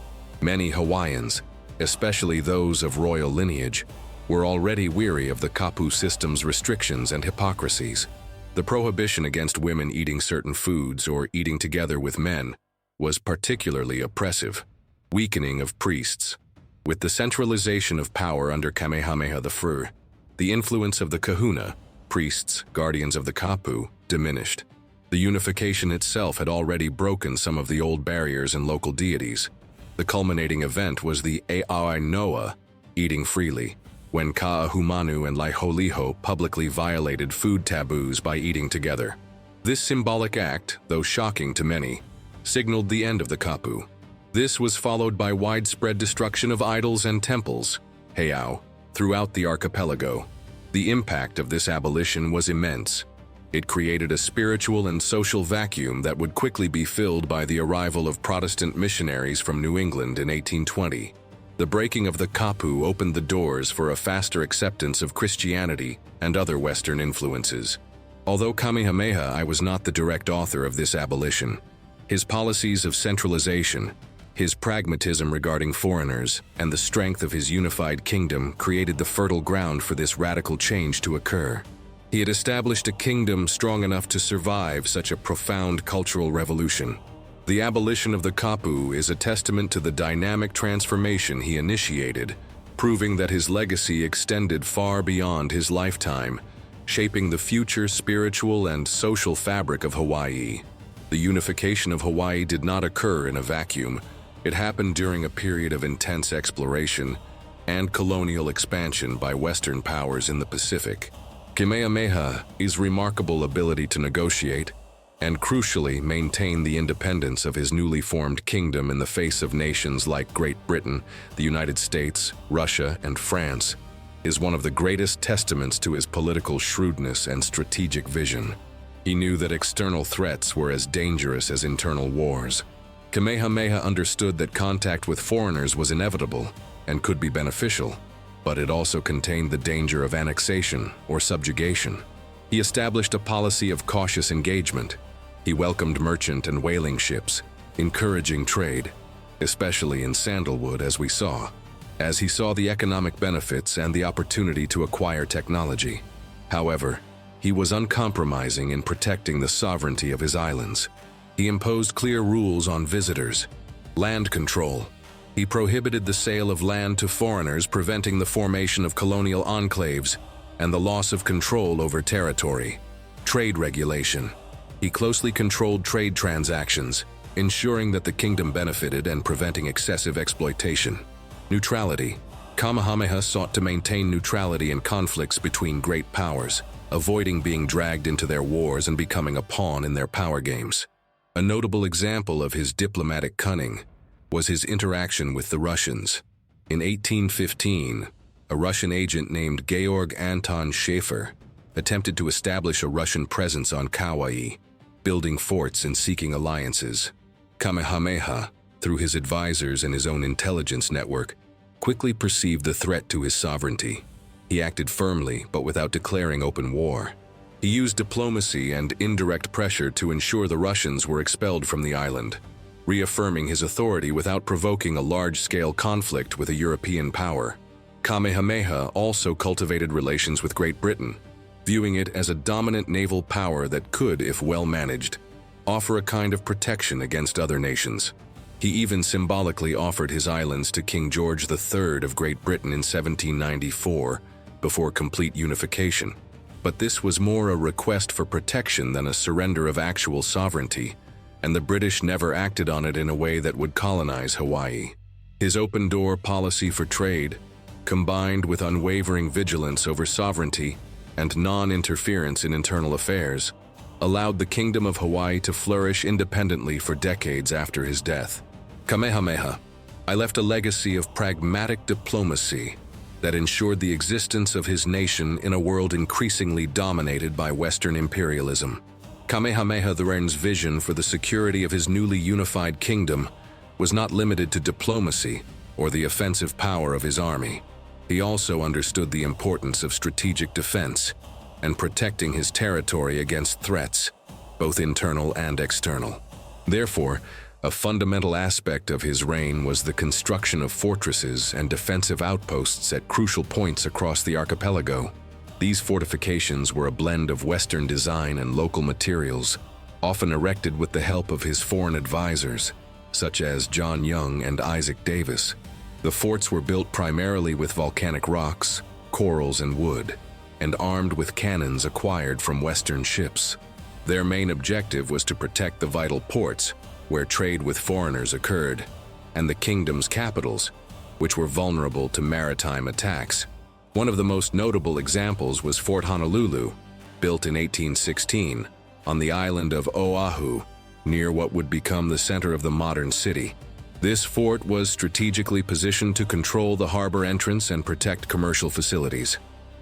Many Hawaiians, especially those of royal lineage, were already weary of the Kapu system's restrictions and hypocrisies. The prohibition against women eating certain foods or eating together with men was particularly oppressive. Weakening of priests. With the centralization of power under Kamehameha I, the influence of the kahuna, priests, guardians of the Kapu, diminished. The unification itself had already broken some of the old barriers in local deities. The culminating event was the E'ai Noa, eating freely, when Ka'ahumanu and Liholiho publicly violated food taboos by eating together. This symbolic act, though shocking to many, signaled the end of the Kapu. This was followed by widespread destruction of idols and temples, heiau, throughout the archipelago. The impact of this abolition was immense. It created a spiritual and social vacuum that would quickly be filled by the arrival of Protestant missionaries from New England in 1820. The breaking of the Kapu opened the doors for a faster acceptance of Christianity and other Western influences. Although Kamehameha I was not the direct author of this abolition, his policies of centralization, his pragmatism regarding foreigners, and the strength of his unified kingdom created the fertile ground for this radical change to occur. He had established a kingdom strong enough to survive such a profound cultural revolution. The abolition of the Kapu is a testament to the dynamic transformation he initiated, proving that his legacy extended far beyond his lifetime, shaping the future spiritual and social fabric of Hawaii. The unification of Hawaii did not occur in a vacuum. It happened during a period of intense exploration and colonial expansion by Western powers in the Pacific. Kamehameha's remarkable ability to negotiate and crucially maintain the independence of his newly formed kingdom in the face of nations like Great Britain, the United States, Russia, and France is one of the greatest testaments to his political shrewdness and strategic vision. He knew that external threats were as dangerous as internal wars. Kamehameha understood that contact with foreigners was inevitable and could be beneficial, but it also contained the danger of annexation or subjugation. He established a policy of cautious engagement. He welcomed merchant and whaling ships, encouraging trade, especially in sandalwood as he saw the economic benefits and the opportunity to acquire technology. However, he was uncompromising in protecting the sovereignty of his islands. He imposed clear rules on visitors. Land control. He prohibited the sale of land to foreigners, preventing the formation of colonial enclaves and the loss of control over territory. Trade regulation. He closely controlled trade transactions, ensuring that the kingdom benefited and preventing excessive exploitation. Neutrality. Kamehameha sought to maintain neutrality in conflicts between great powers. avoiding being dragged into their wars and becoming a pawn in their power games. A notable example of his diplomatic cunning was his interaction with the Russians. In 1815, a Russian agent named Georg Anton Schaefer attempted to establish a Russian presence on Kauai, building forts and seeking alliances. Kamehameha, through his advisors and his own intelligence network, quickly perceived the threat to his sovereignty. He acted firmly, but without declaring open war. He used diplomacy and indirect pressure to ensure the Russians were expelled from the island, reaffirming his authority without provoking a large-scale conflict with a European power. Kamehameha also cultivated relations with Great Britain, viewing it as a dominant naval power that could, if well managed, offer a kind of protection against other nations. He even symbolically offered his islands to King George III of Great Britain in 1794, before complete unification. But this was more a request for protection than a surrender of actual sovereignty, and the British never acted on it in a way that would colonize Hawaii. His open-door policy for trade, combined with unwavering vigilance over sovereignty and non-interference in internal affairs, allowed the Kingdom of Hawaii to flourish independently for decades after his death. Kamehameha, I left a legacy of pragmatic diplomacy that ensured the existence of his nation in a world increasingly dominated by Western imperialism. Kamehameha II's vision for the security of his newly unified kingdom was not limited to diplomacy or the offensive power of his army. He also understood the importance of strategic defense and protecting his territory against threats, both internal and external. Therefore, a fundamental aspect of his reign was the construction of fortresses and defensive outposts at crucial points across the archipelago. These fortifications were a blend of Western design and local materials, often erected with the help of his foreign advisors, such as John Young and Isaac Davis. The forts were built primarily with volcanic rocks, corals, and wood, and armed with cannons acquired from Western ships. Their main objective was to protect the vital ports, where trade with foreigners occurred, and the kingdom's capitals, which were vulnerable to maritime attacks. One of the most notable examples was Fort Honolulu, built in 1816, on the island of Oahu, near what would become the center of the modern city. This fort was strategically positioned to control the harbor entrance and protect commercial facilities.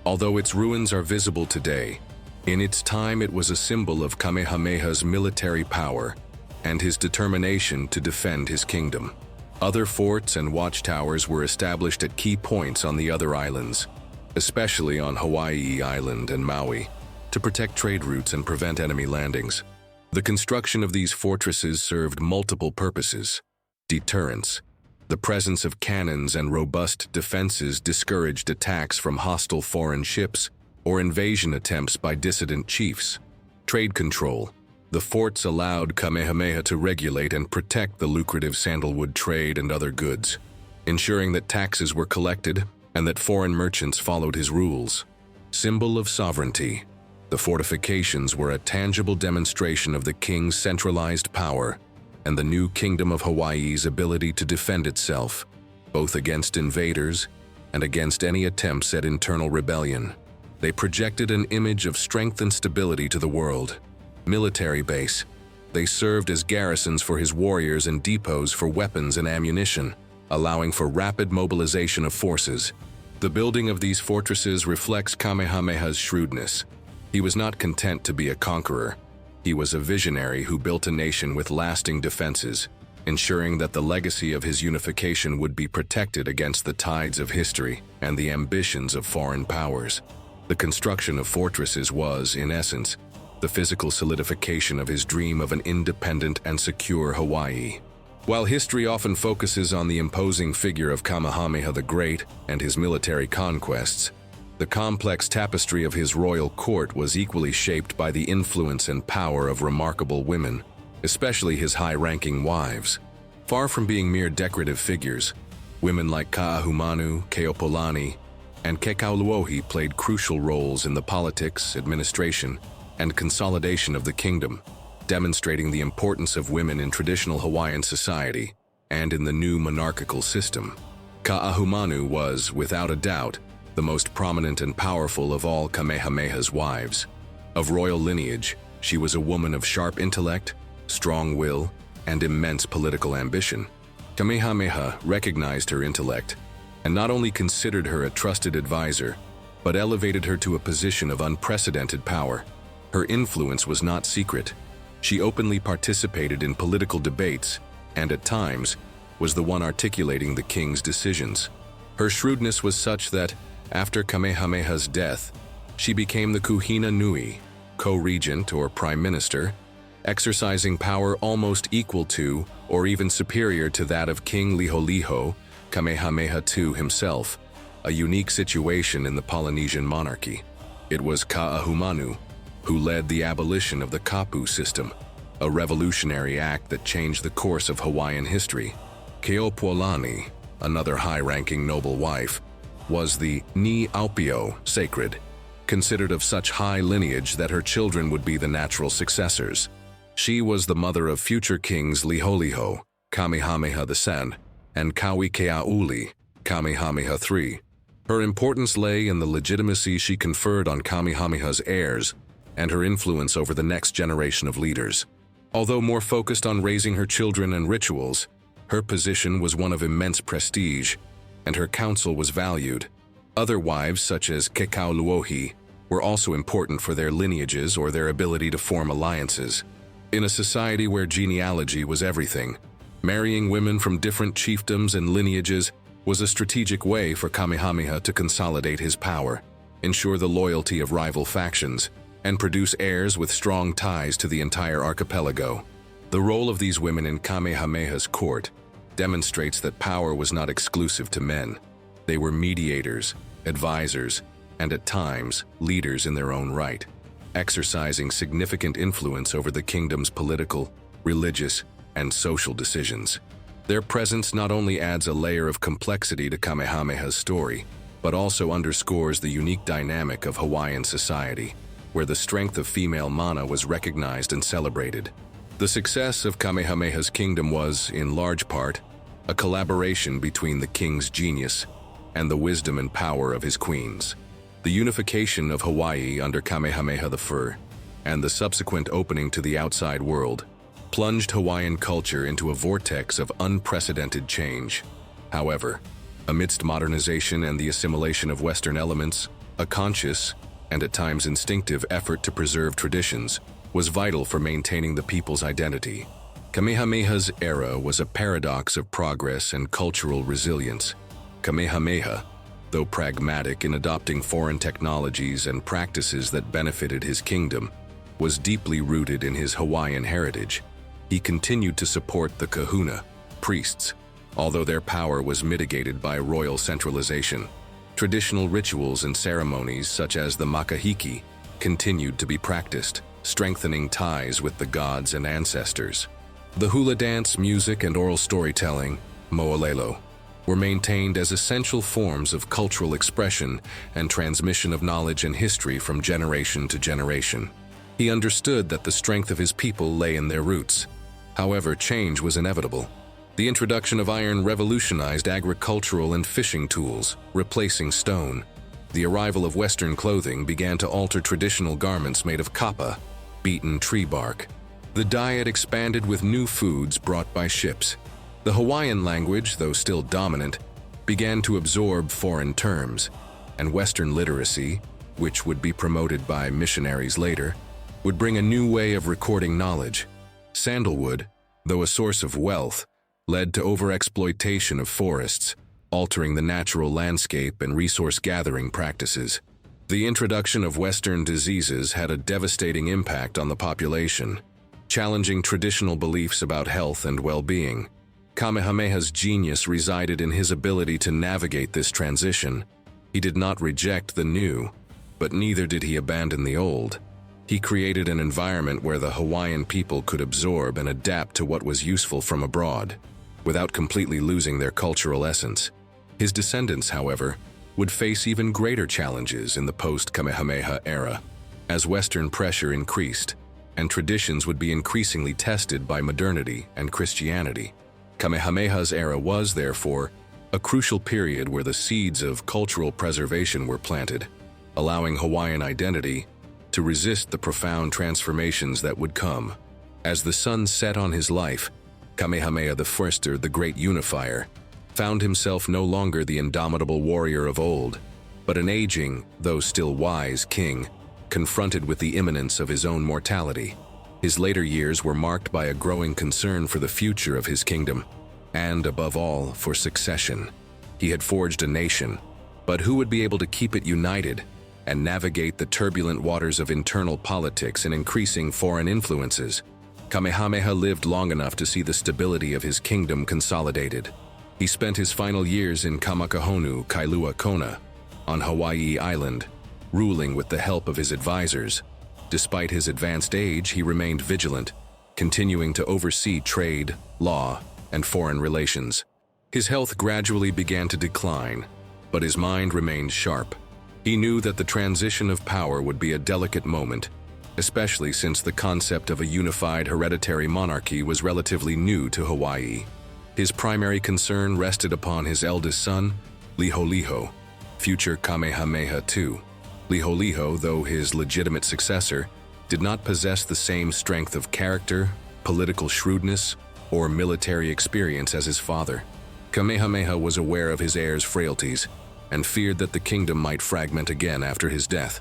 Although its ruins are visible today, in its time it was a symbol of Kamehameha's military power and his determination to defend his kingdom. Other forts and watchtowers were established at key points on the other islands, especially on Hawaii Island and Maui, to protect trade routes and prevent enemy landings. The construction of these fortresses served multiple purposes. Deterrence. The presence of cannons and robust defenses discouraged attacks from hostile foreign ships or invasion attempts by dissident chiefs. Trade control. The forts allowed Kamehameha to regulate and protect the lucrative sandalwood trade and other goods, ensuring that taxes were collected and that foreign merchants followed his rules. Symbol of sovereignty. The fortifications were a tangible demonstration of the king's centralized power and the new Kingdom of Hawaii's ability to defend itself, both against invaders and against any attempts at internal rebellion. They projected an image of strength and stability to the world. Military base. They served as garrisons for his warriors and depots for weapons and ammunition, allowing for rapid mobilization of forces. The building of these fortresses reflects Kamehameha's shrewdness. He was not content to be a conqueror. He was a visionary who built a nation with lasting defenses, ensuring that the legacy of his unification would be protected against the tides of history and the ambitions of foreign powers. The construction of fortresses was, in essence, the physical solidification of his dream of an independent and secure Hawaii. While history often focuses on the imposing figure of Kamehameha the Great and his military conquests, the complex tapestry of his royal court was equally shaped by the influence and power of remarkable women, especially his high-ranking wives. Far from being mere decorative figures, women like Ka'ahumanu, Keopolani, and Kekaulohi played crucial roles in the politics, administration, and consolidation of the kingdom, demonstrating the importance of women in traditional Hawaiian society and in the new monarchical system. Ka'ahumanu was, without a doubt, the most prominent and powerful of all Kamehameha's wives. Of royal lineage, she was a woman of sharp intellect, strong will, and immense political ambition. Kamehameha recognized her intellect and not only considered her a trusted advisor, but elevated her to a position of unprecedented power. Her influence was not secret. She openly participated in political debates and, at times, was the one articulating the king's decisions. Her shrewdness was such that, after Kamehameha's death, she became the Kuhina Nui, co-regent or prime minister, exercising power almost equal to or even superior to that of King Liholiho, Kamehameha II himself, a unique situation in the Polynesian monarchy. It was Ka'ahumanu who led the abolition of the Kapu system, a revolutionary act that changed the course of Hawaiian history. Keopuolani, another high-ranking noble wife, was the Ni Aupio, sacred, considered of such high lineage that her children would be the natural successors. She was the mother of future kings Liholiho, Kamehameha II, and Kauai, Kamehameha III. Her importance lay in the legitimacy she conferred on Kamehameha's heirs and her influence over the next generation of leaders. Although more focused on raising her children and rituals, her position was one of immense prestige, and her counsel was valued. Other wives, such as Kekauluohi, were also important for their lineages or their ability to form alliances. In a society where genealogy was everything, marrying women from different chiefdoms and lineages was a strategic way for Kamehameha to consolidate his power, ensure the loyalty of rival factions, and produce heirs with strong ties to the entire archipelago. The role of these women in Kamehameha's court demonstrates that power was not exclusive to men. They were mediators, advisors, and at times, leaders in their own right, exercising significant influence over the kingdom's political, religious, and social decisions. Their presence not only adds a layer of complexity to Kamehameha's story, but also underscores the unique dynamic of Hawaiian society, where the strength of female mana was recognized and celebrated. The success of Kamehameha's kingdom was, in large part, a collaboration between the king's genius and the wisdom and power of his queens. The unification of Hawaii under Kamehameha I and the subsequent opening to the outside world plunged Hawaiian culture into a vortex of unprecedented change. However, amidst modernization and the assimilation of Western elements, a conscious, and at times instinctive effort to preserve traditions was vital for maintaining the people's identity. Kamehameha's era was a paradox of progress and cultural resilience. Kamehameha, though pragmatic in adopting foreign technologies and practices that benefited his kingdom, was deeply rooted in his Hawaiian heritage. He continued to support the kahuna, priests, although their power was mitigated by royal centralization. Traditional rituals and ceremonies such as the makahiki continued to be practiced, strengthening ties with the gods and ancestors. The hula dance, music, and oral storytelling, mo'olelo, were maintained as essential forms of cultural expression and transmission of knowledge and history from generation to generation. He understood that the strength of his people lay in their roots. However, change was inevitable. The introduction of iron revolutionized agricultural and fishing tools, replacing stone. The arrival of Western clothing began to alter traditional garments made of kapa, beaten tree bark. The diet expanded with new foods brought by ships. The Hawaiian language, though still dominant, began to absorb foreign terms, and Western literacy, which would be promoted by missionaries later, would bring a new way of recording knowledge. Sandalwood, though a source of wealth, led to overexploitation of forests, altering the natural landscape and resource-gathering practices. The introduction of Western diseases had a devastating impact on the population, challenging traditional beliefs about health and well-being. Kamehameha's genius resided in his ability to navigate this transition. He did not reject the new, but neither did he abandon the old. He created an environment where the Hawaiian people could absorb and adapt to what was useful from abroad, without completely losing their cultural essence. His descendants, however, would face even greater challenges in the post-Kamehameha era, as Western pressure increased, and traditions would be increasingly tested by modernity and Christianity. Kamehameha's era was, therefore, a crucial period where the seeds of cultural preservation were planted, allowing Hawaiian identity to resist the profound transformations that would come. As the sun set on his life, Kamehameha I, the Great Unifier, found himself no longer the indomitable warrior of old, but an aging, though still wise, king, confronted with the imminence of his own mortality. His later years were marked by a growing concern for the future of his kingdom, and, above all, for succession. He had forged a nation, but who would be able to keep it united and navigate the turbulent waters of internal politics and increasing foreign influences? Kamehameha lived long enough to see the stability of his kingdom consolidated. He spent his final years in Kamakahonu, Kailua Kona, on Hawaii Island, ruling with the help of his advisors. Despite his advanced age, he remained vigilant, continuing to oversee trade, law, and foreign relations. His health gradually began to decline, but his mind remained sharp. He knew that the transition of power would be a delicate moment, especially since the concept of a unified hereditary monarchy was relatively new to Hawaii. His primary concern rested upon his eldest son, Liholiho, future Kamehameha II. Liholiho, though his legitimate successor, did not possess the same strength of character, political shrewdness, or military experience as his father. Kamehameha was aware of his heir's frailties and feared that the kingdom might fragment again after his death.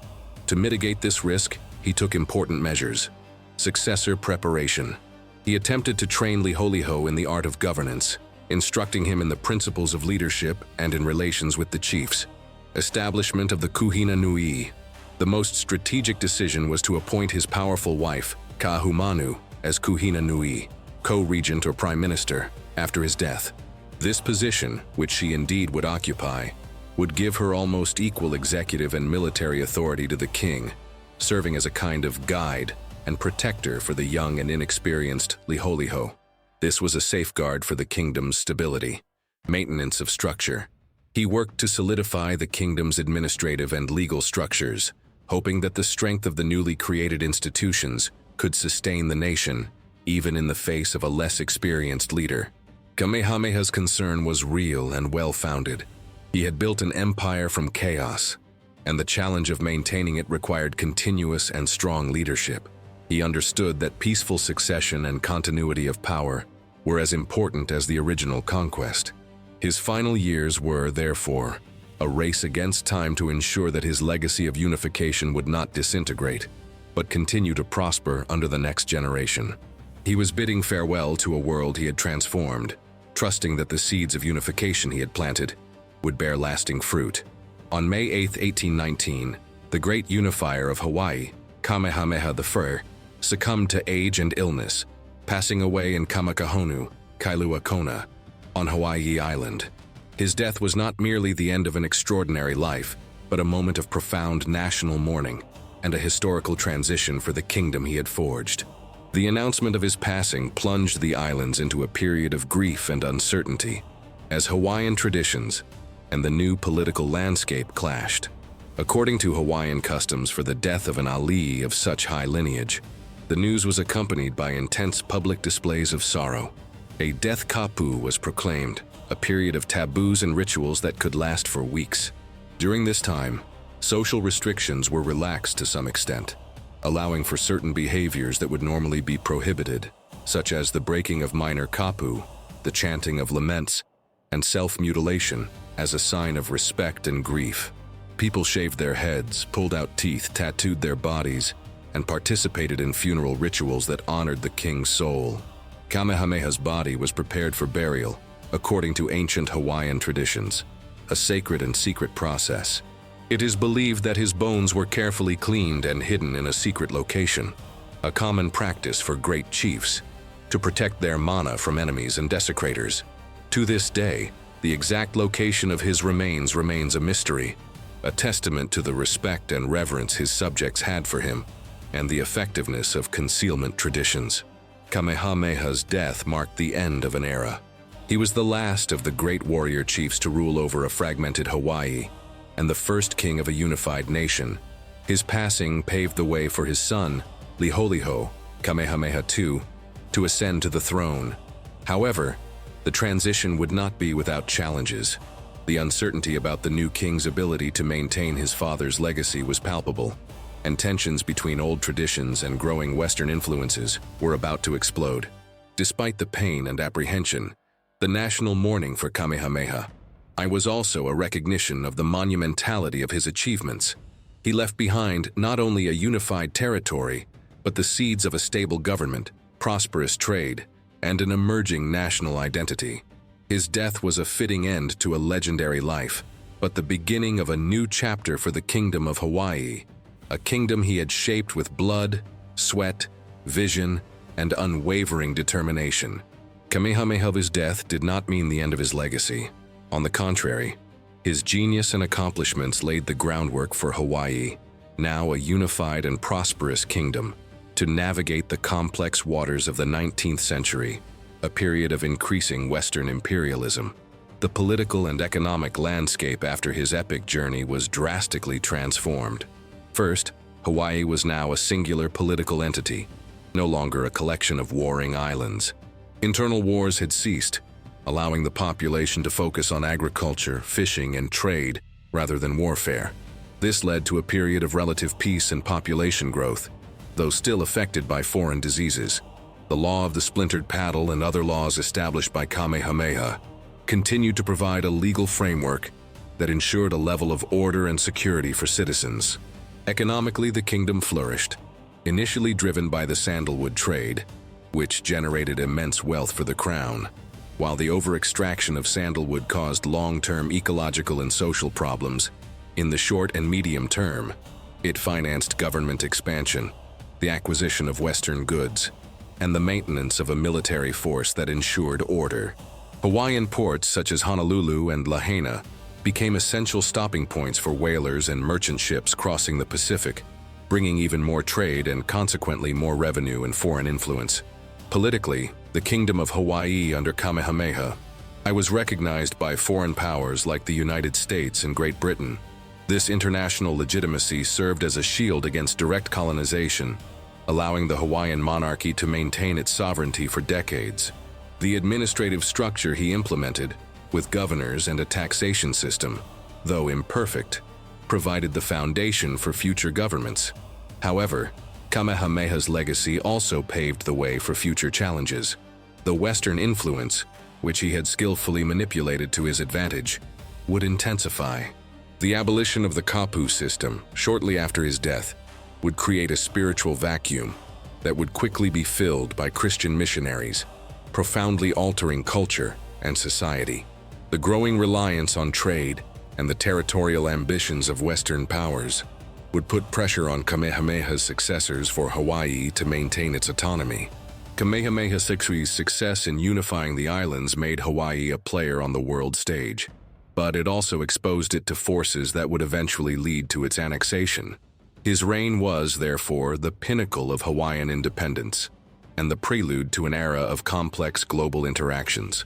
To mitigate this risk, he took important measures. Successor preparation. He attempted to train Liholiho in the art of governance, instructing him in the principles of leadership and in relations with the chiefs. Establishment of the Kuhina Nui. The most strategic decision was to appoint his powerful wife, Kahumanu, as Kuhina Nui, co-regent or prime minister, after his death. This position, which she indeed would occupy, would give her almost equal executive and military authority to the king, serving as a kind of guide and protector for the young and inexperienced Liholiho. This was a safeguard for the kingdom's stability. Maintenance of structure. He worked to solidify the kingdom's administrative and legal structures, hoping that the strength of the newly created institutions could sustain the nation, even in the face of a less experienced leader. Kamehameha's concern was real and well-founded. He had built an empire from chaos, and the challenge of maintaining it required continuous and strong leadership. He understood that peaceful succession and continuity of power were as important as the original conquest. His final years were, therefore, a race against time to ensure that his legacy of unification would not disintegrate, but continue to prosper under the next generation. He was bidding farewell to a world he had transformed, trusting that the seeds of unification he had planted would bear lasting fruit. On May 8, 1819, the great unifier of Hawaii, Kamehameha I, succumbed to age and illness, passing away in Kamakahonu, Kailua Kona, on Hawaii Island. His death was not merely the end of an extraordinary life, but a moment of profound national mourning and a historical transition for the kingdom he had forged. The announcement of his passing plunged the islands into a period of grief and uncertainty, as Hawaiian traditions and the new political landscape clashed. According to Hawaiian customs for the death of an alii of such high lineage, the news was accompanied by intense public displays of sorrow. A death kapu was proclaimed, a period of taboos and rituals that could last for weeks. During this time, social restrictions were relaxed to some extent, allowing for certain behaviors that would normally be prohibited, such as the breaking of minor kapu, the chanting of laments, and self-mutilation as a sign of respect and grief. People shaved their heads, pulled out teeth, tattooed their bodies, and participated in funeral rituals that honored the king's soul. Kamehameha's body was prepared for burial, according to ancient Hawaiian traditions, a sacred and secret process. It is believed that his bones were carefully cleaned and hidden in a secret location, a common practice for great chiefs, to protect their mana from enemies and desecrators. To this day, the exact location of his remains remains a mystery, a testament to the respect and reverence his subjects had for him, and the effectiveness of concealment traditions. Kamehameha's death marked the end of an era. He was the last of the great warrior chiefs to rule over a fragmented Hawaii, and the first king of a unified nation. His passing paved the way for his son, Liholiho, Kamehameha II, to ascend to the throne. However, The transition would not be without challenges. The uncertainty about the new king's ability to maintain his father's legacy was palpable, and tensions between old traditions and growing Western influences were about to explode. Despite the pain and apprehension, the national mourning for Kamehameha I was also a recognition of the monumentality of his achievements. He left behind not only a unified territory, but the seeds of a stable government, prosperous trade, and an emerging national identity. His death was a fitting end to a legendary life, but the beginning of a new chapter for the Kingdom of Hawaii, a kingdom he had shaped with blood, sweat, vision, and unwavering determination. Kamehameha's death did not mean the end of his legacy. On the contrary, his genius and accomplishments laid the groundwork for Hawaii, now a unified and prosperous kingdom, to navigate the complex waters of the 19th century, a period of increasing Western imperialism. The political and economic landscape after his epic journey was drastically transformed. First, Hawaii was now a singular political entity, no longer a collection of warring islands. Internal wars had ceased, allowing the population to focus on agriculture, fishing, and trade rather than warfare. This led to a period of relative peace and population growth, though still affected by foreign diseases. The law of the splintered paddle and other laws established by Kamehameha continued to provide a legal framework that ensured a level of order and security for citizens. Economically, the kingdom flourished, initially driven by the sandalwood trade, which generated immense wealth for the crown. While the over-extraction of sandalwood caused long-term ecological and social problems, in the short and medium term, it financed government expansion, the acquisition of Western goods, and the maintenance of a military force that ensured order. Hawaiian ports such as Honolulu and Lahaina became essential stopping points for whalers and merchant ships crossing the Pacific, bringing even more trade and consequently more revenue and foreign influence. Politically, the Kingdom of Hawaii under Kamehameha I was recognized by foreign powers like the United States and Great Britain. This international legitimacy served as a shield against direct colonization, allowing the Hawaiian monarchy to maintain its sovereignty for decades. The administrative structure he implemented, with governors and a taxation system, though imperfect, provided the foundation for future governments. However, Kamehameha's legacy also paved the way for future challenges. The Western influence, which he had skillfully manipulated to his advantage, would intensify. The abolition of the Kapu system, shortly after his death, would create a spiritual vacuum that would quickly be filled by Christian missionaries, profoundly altering culture and society. The growing reliance on trade and the territorial ambitions of Western powers would put pressure on Kamehameha's successors for Hawaii to maintain its autonomy. Kamehameha I's success in unifying the islands made Hawaii a player on the world stage, but it also exposed it to forces that would eventually lead to its annexation. His reign was, therefore, the pinnacle of Hawaiian independence, and the prelude to an era of complex global interactions.